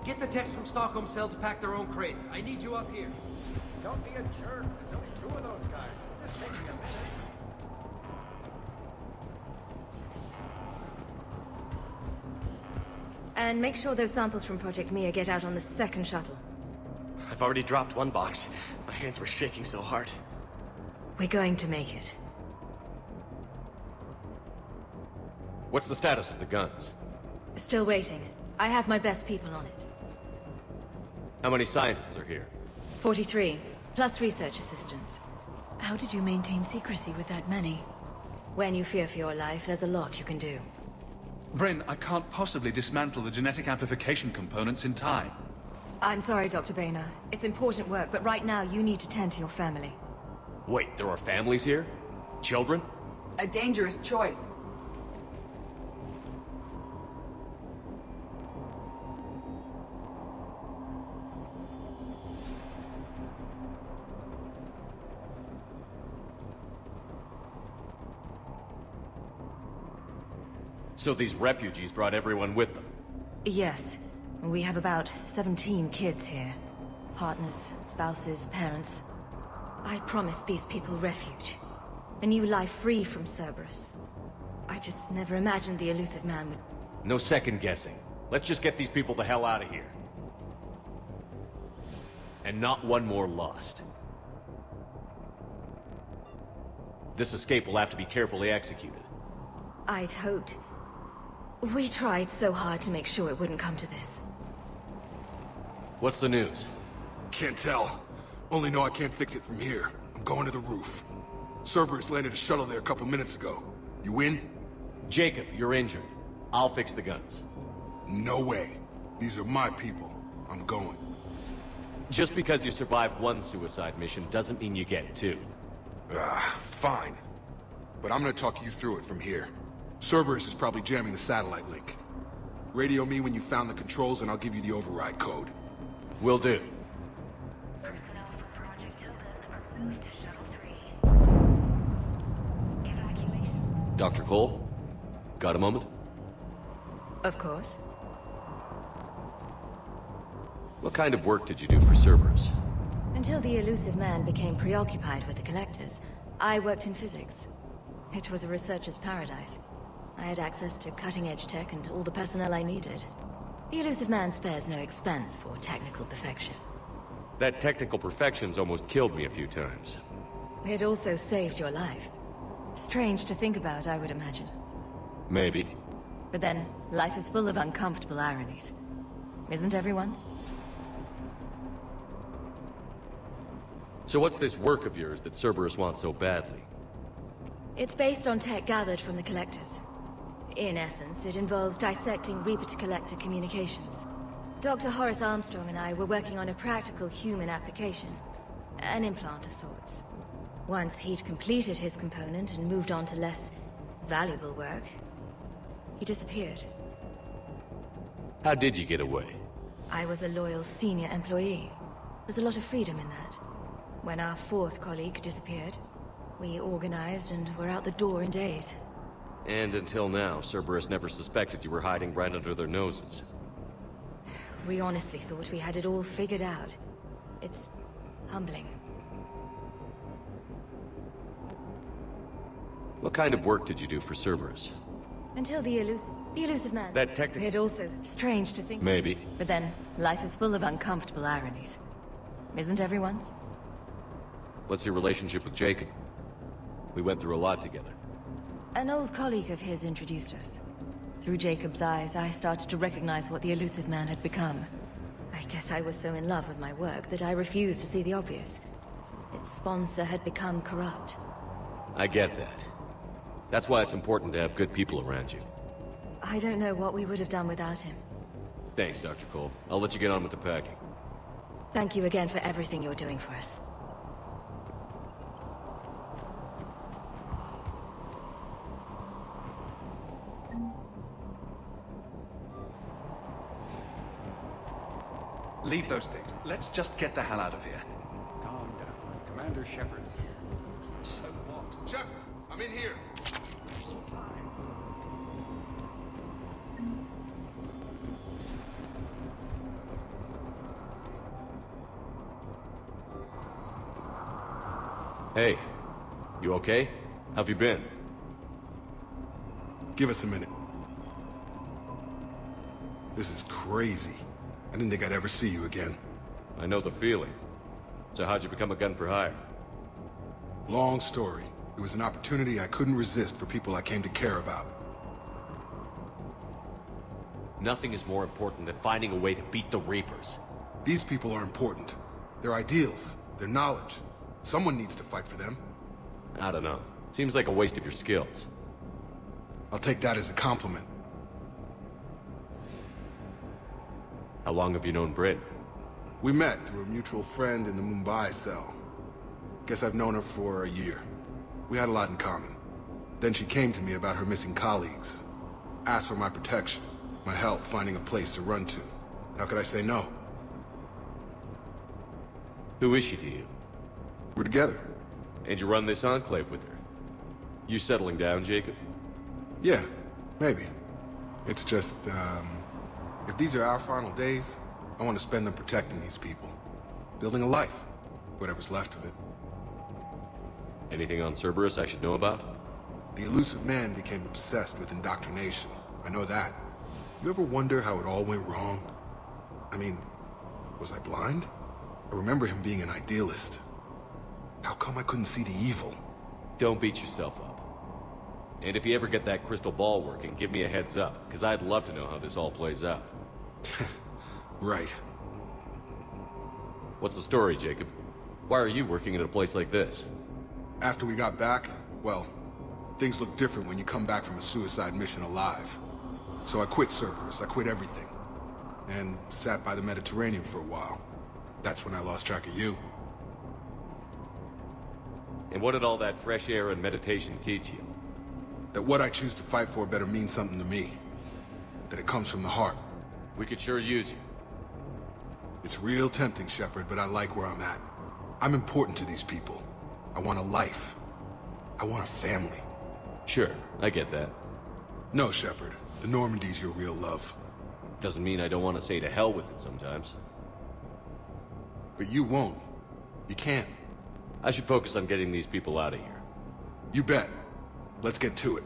Get the techs from Stockholm Cell to pack their own crates. I need you up here. Don't be a jerk. There's only 2 of those guys. Just take me a minute. And make sure those samples from Project Mia get out on the second shuttle. I've already dropped one box. My hands were shaking so hard. We're going to make it. What's the status of the guns? Still waiting. I have my best people on it. How many scientists are here? 43, plus research assistants. How did you maintain secrecy with that many? When you fear for your life, there's a lot you can do. Bryn, I can't possibly dismantle the genetic amplification components in time. I'm sorry, Dr. Boehner. It's important work, but right now you need to tend to your family. Wait, there are families here? Children? A dangerous choice. So these refugees brought everyone with them? Yes. We have about 17 kids here. Partners, spouses, parents. I promised these people refuge. A new life free from Cerberus. I just never imagined the elusive man would... No second guessing. Let's just get these people the hell out of here. And not one more lost. This escape will have to be carefully executed. I'd hoped. We tried so hard to make sure it wouldn't come to this. What's the news? Can't tell. Only know I can't fix it from here. I'm going to the roof. Cerberus landed a shuttle there a couple minutes ago. You in? Jacob, you're injured. I'll fix the guns. No way. These are my people. I'm going. Just because you survived one suicide mission doesn't mean you get two. Fine. But I'm gonna talk you through it from here. Cerberus is probably jamming the satellite link. Radio me when you found the controls and I'll give you the override code. Will do. Dr. Cole? Got a moment? Of course. What kind of work did you do for Cerberus? Until the elusive man became preoccupied with the collectors, I worked in physics. It was a researcher's paradise. I had access to cutting-edge tech and all the personnel I needed. The elusive man spares no expense for technical perfection. That technical perfection's almost killed me a few times. It also saved your life. Strange to think about, I would imagine. Maybe. But then, life is full of uncomfortable ironies. Isn't everyone's? So what's this work of yours that Cerberus wants so badly? It's based on tech gathered from the collectors. In essence, it involves dissecting Reaper-to-Collector communications. Dr. Horace Armstrong and I were working on a practical human application. An implant of sorts. Once he'd completed his component and moved on to less valuable work, he disappeared. How did you get away? I was a loyal senior employee. There's a lot of freedom in that. When our fourth colleague disappeared, we organized and were out the door in days. And until now, Cerberus never suspected you were hiding right under their noses. We honestly thought we had it all figured out. It's humbling. What kind of work did you do for Cerberus? Until the elusive man. That technical... It also strange to think... Maybe. But then, life is full of uncomfortable ironies. Isn't everyone's? What's your relationship with Jacob? We went through a lot together. An old colleague of his introduced us. Through Jacob's eyes, I started to recognize what the elusive man had become. I guess I was so in love with my work that I refused to see the obvious. Its sponsor had become corrupt. I get that. That's why it's important to have good people around you. I don't know what we would have done without him. Thanks, Dr. Cole. I'll let you get on with the packing. Thank you again for everything you're doing for us. Leave those things. Let's just get the hell out of here. Calm down. Commander Shepard's here. So what? Shepard, I'm in here. Hey, you okay? How've you been? Give us a minute. This is crazy. I didn't think I'd ever see you again. I know the feeling. So how'd you become a gun for hire? Long story. It was an opportunity I couldn't resist for people I came to care about. Nothing is more important than finding a way to beat the Reapers. These people are important. Their ideals, their knowledge. Someone needs to fight for them. I don't know. Seems like a waste of your skills. I'll take that as a compliment. How long have you known Bryn? We met through a mutual friend in the Mumbai cell. Guess I've known her for a year. We had a lot in common. Then she came to me about her missing colleagues. Asked for my protection, my help finding a place to run to. How could I say no? Who is she to you? We're together. And you run this enclave with her? You settling down, Jacob? Yeah, maybe. It's just, if these are our final days, I want to spend them protecting these people. Building a life. Whatever's left of it. Anything on Cerberus I should know about? The elusive man became obsessed with indoctrination. I know that. You ever wonder how it all went wrong? I mean, was I blind? I remember him being an idealist. How come I couldn't see the evil? Don't beat yourself up. And if you ever get that crystal ball working, give me a heads up, because I'd love to know how this all plays out. Right. What's the story, Jacob? Why are you working at a place like this? After we got back, well, things look different when you come back from a suicide mission alive. So I quit Cerberus, I quit everything. And sat by the Mediterranean for a while. That's when I lost track of you. And what did all that fresh air and meditation teach you? That what I choose to fight for better mean something to me. That it comes from the heart. We could sure use you. It's real tempting, Shepard, but I like where I'm at. I'm important to these people. I want a life. I want a family. Sure, I get that. No, Shepard. The Normandy's your real love. Doesn't mean I don't want to say to hell with it sometimes. But you won't. You can't. I should focus on getting these people out of here. You bet. Let's get to it.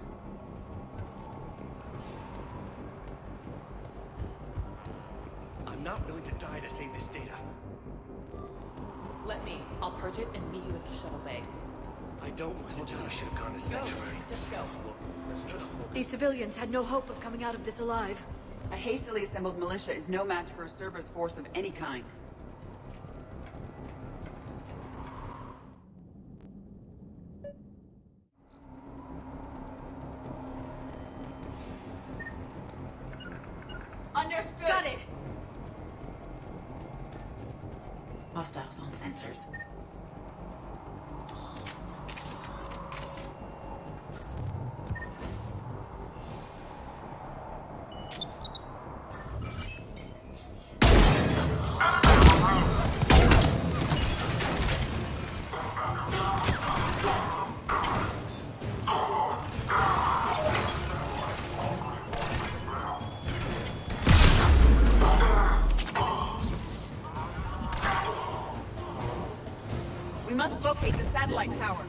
I'm not willing to die to save this data. Let me. I'll purge it and meet you at the shuttle bay. I don't want to die. I should have gone to sanctuary. Just go. These civilians had no hope of coming out of this alive. A hastily assembled militia is no match for a Cerberus force of any kind. Understood. Got it! Hostiles on sensors. We must locate the satellite tower.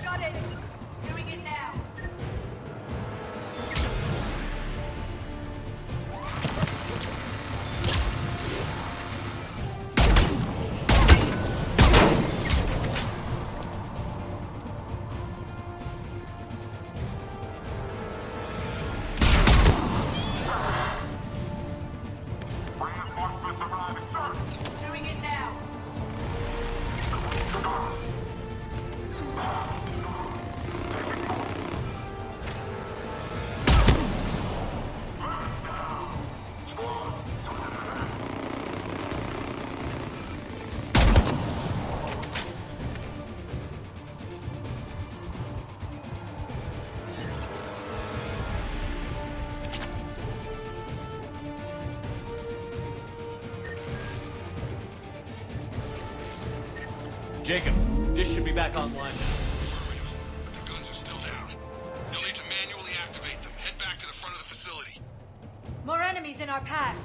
Got it. Doing it now. Doing it now. Jacob, dish should be back online now. Affirmative. But the guns are still down. They'll need to manually activate them. Head back to the front of the facility. More enemies in our path.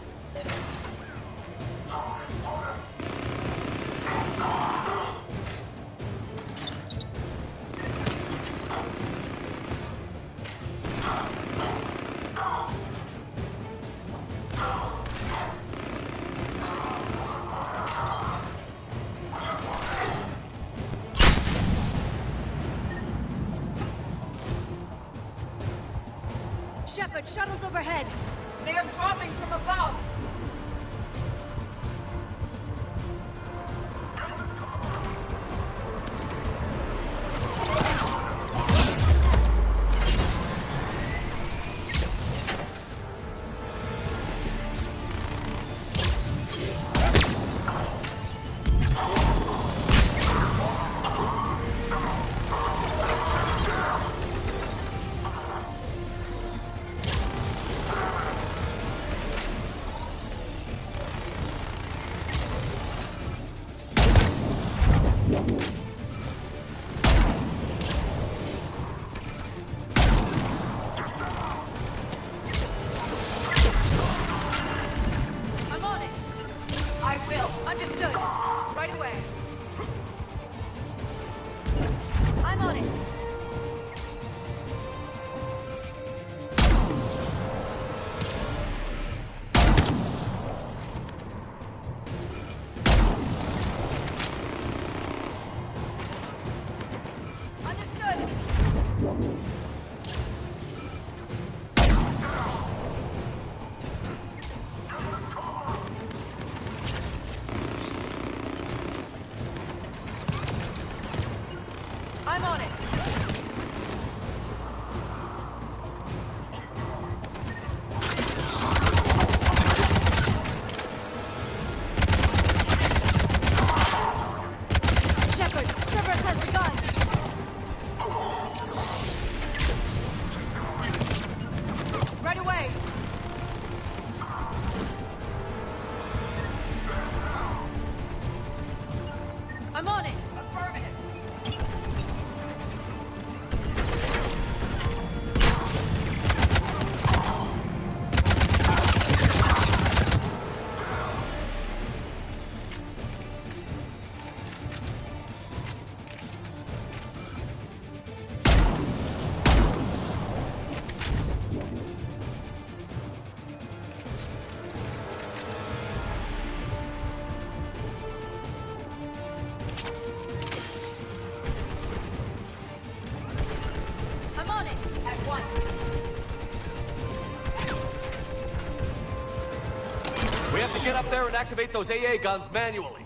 Shepard, shuttles overhead. They are dropping from above! get up there and activate those AA guns manually.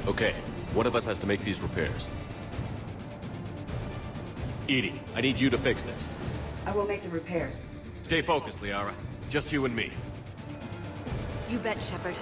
Okay, one of us has to make these repairs. Edie, I need you to fix this. I will make the repairs. Stay focused, Liara. Just you and me. You bet, Shepard.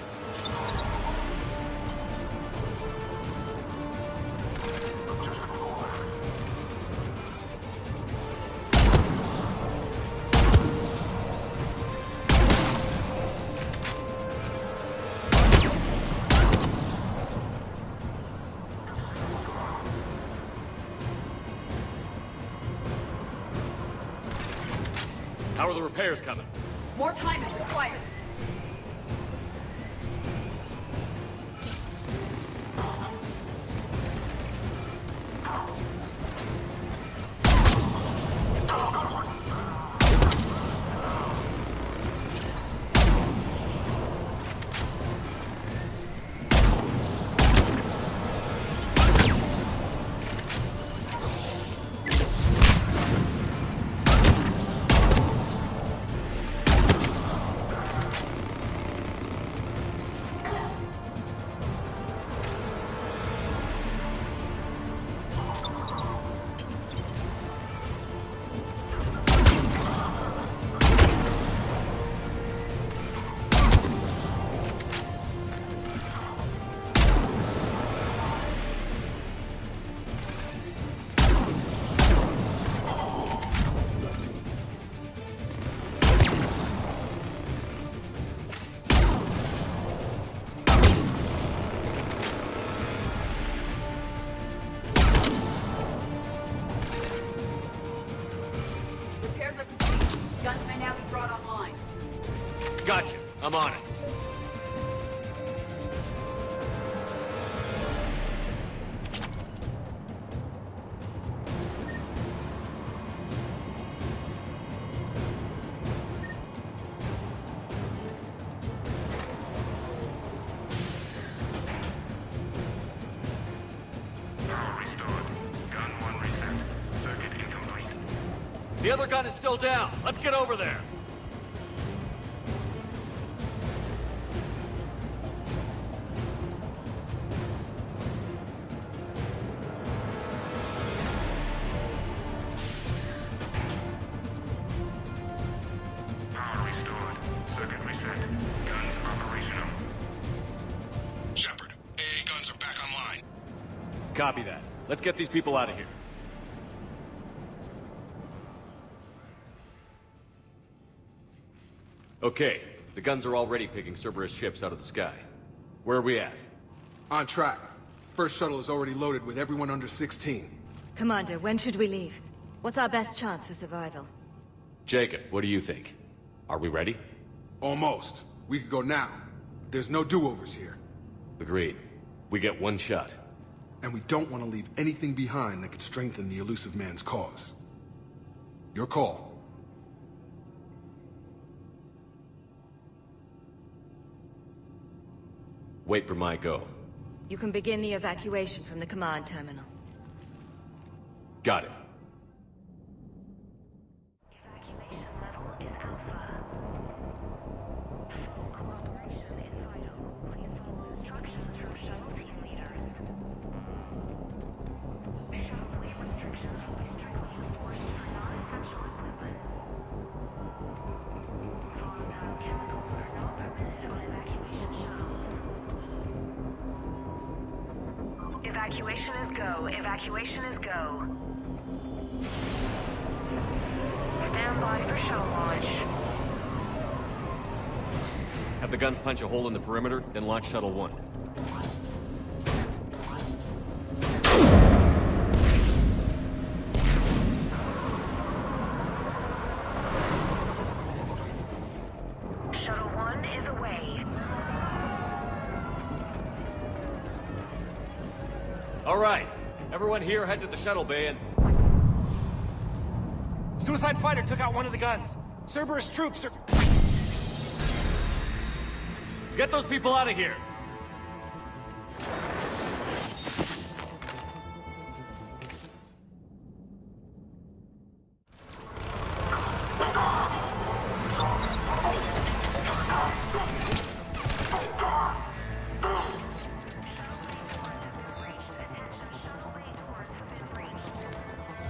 How are the repairs coming? More time is required. Gotcha. I'm on it. Power restored. Gun 1 reset. Circuit incomplete. The other gun is still down. Let's get over there. Copy that. Let's get these people out of here. Okay, the guns are already picking Cerberus ships out of the sky. Where are we at? On track. First shuttle is already loaded with everyone under 16. Commander, when should we leave? What's our best chance for survival? Jacob, what do you think? Are we ready? Almost. We could go now. There's no do-overs here. Agreed. We get one shot. And we don't want to leave anything behind that could strengthen the elusive man's cause. Your call. Wait for my go. You can begin the evacuation from the command terminal. Got it. Evacuation is go. Evacuation is go. Stand by for shuttle launch. Have the guns punch a hole in the perimeter, then launch Shuttle 1. Shuttle 1 is away. All right. Everyone here head to the shuttle bay and... Suicide fighter took out one of the guns. Cerberus troops are... Get those people out of here!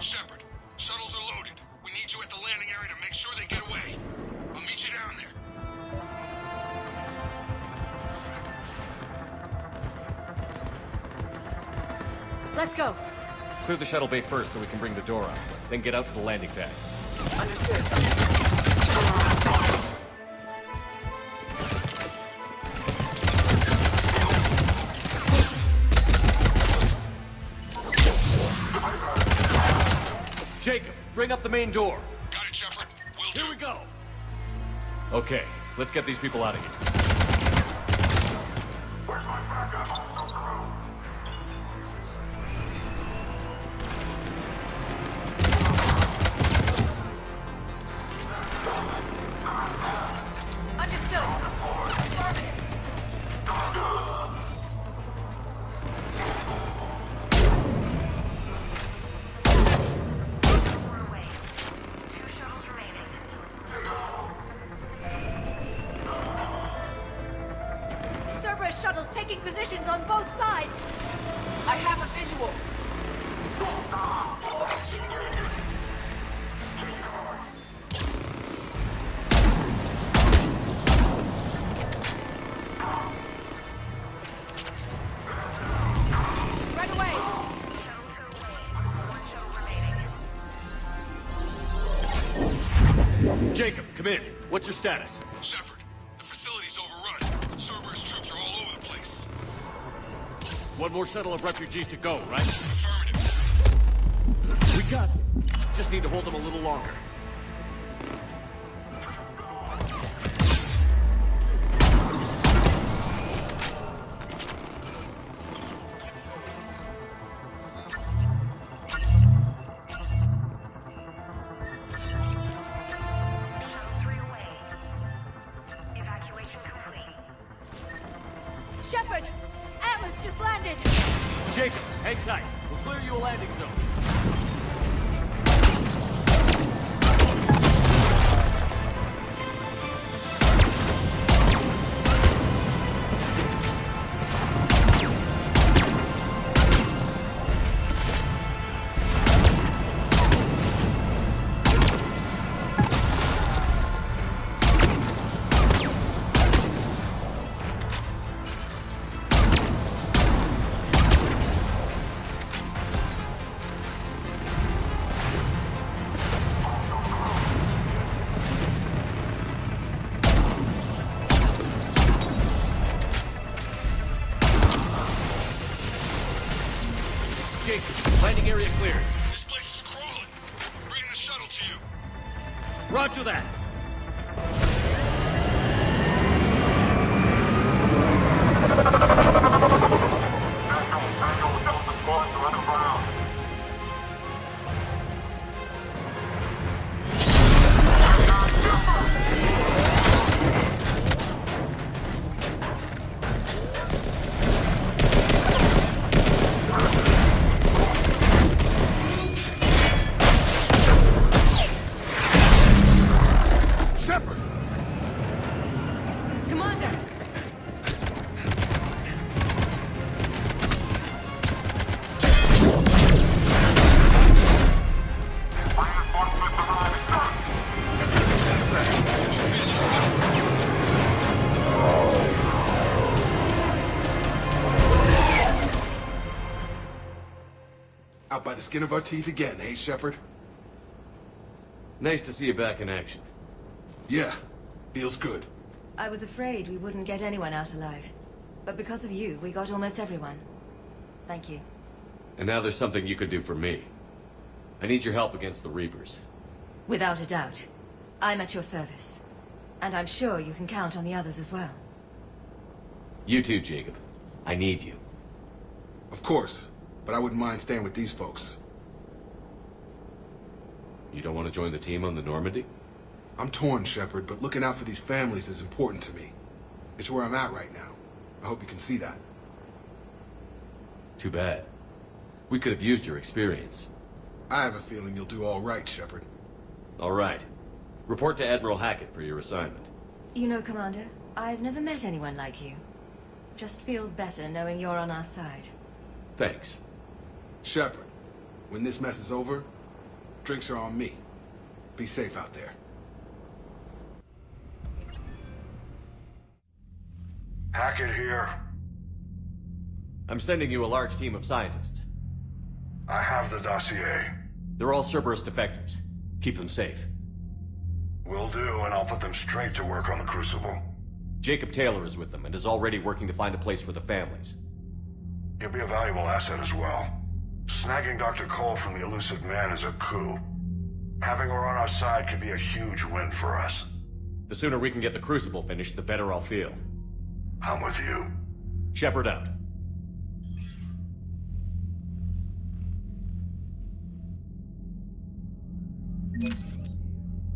Shepard, shuttles are loaded. We need you at the landing area to make sure they get away. I'll meet you down there. Let's go. Clear the shuttle bay first so we can bring the door up. Then get out to the landing pad. Jacob, bring up the main door. Got it, Shepard. Here we go. Okay, let's get these people out of here. Where's my backup? Cerberus shuttles taking positions on both sides. I have a visual. Right away. Jacob, come in. What's your status? Shepard, the facility's overrun. Cerberus troops are all over the place. One more shuttle of refugees to go, right? Affirmative. We got them. Just need to hold them a little longer. Shepard, Atlas just landed. Jacob, hang tight. We'll clear you a landing zone. Jacob, landing area cleared. This place is crawling. Bring the shuttle to you. Roger that. Shepard! Commander! skin of our teeth again, eh, Shepard? Nice to see you back in action. Yeah, feels good. I was afraid we wouldn't get anyone out alive. But because of you, we got almost everyone. Thank you. And now there's something you could do for me. I need your help against the Reapers. Without a doubt. I'm at your service. And I'm sure you can count on the others as well. You too, Jacob. I need you. Of course, but I wouldn't mind staying with these folks. You don't want to join the team on the Normandy? I'm torn, Shepard, but looking out for these families is important to me. It's where I'm at right now. I hope you can see that. Too bad. We could have used your experience. I have a feeling you'll do all right, Shepard. All right. Report to Admiral Hackett for your assignment. You know, Commander, I've never met anyone like you. Just feel better knowing you're on our side. Thanks. Shepard, when this mess is over, drinks are on me. Be safe out there. Hackett here. I'm sending you a large team of scientists. I have the dossier. They're all Cerberus defectors. Keep them safe. Will do, and I'll put them straight to work on the Crucible. Jacob Taylor is with them and is already working to find a place for the families. He'll be a valuable asset as well. Snagging Dr. Cole from the elusive man is a coup. Having her on our side could be a huge win for us. The sooner we can get the Crucible finished, the better I'll feel. I'm with you. Shepard out.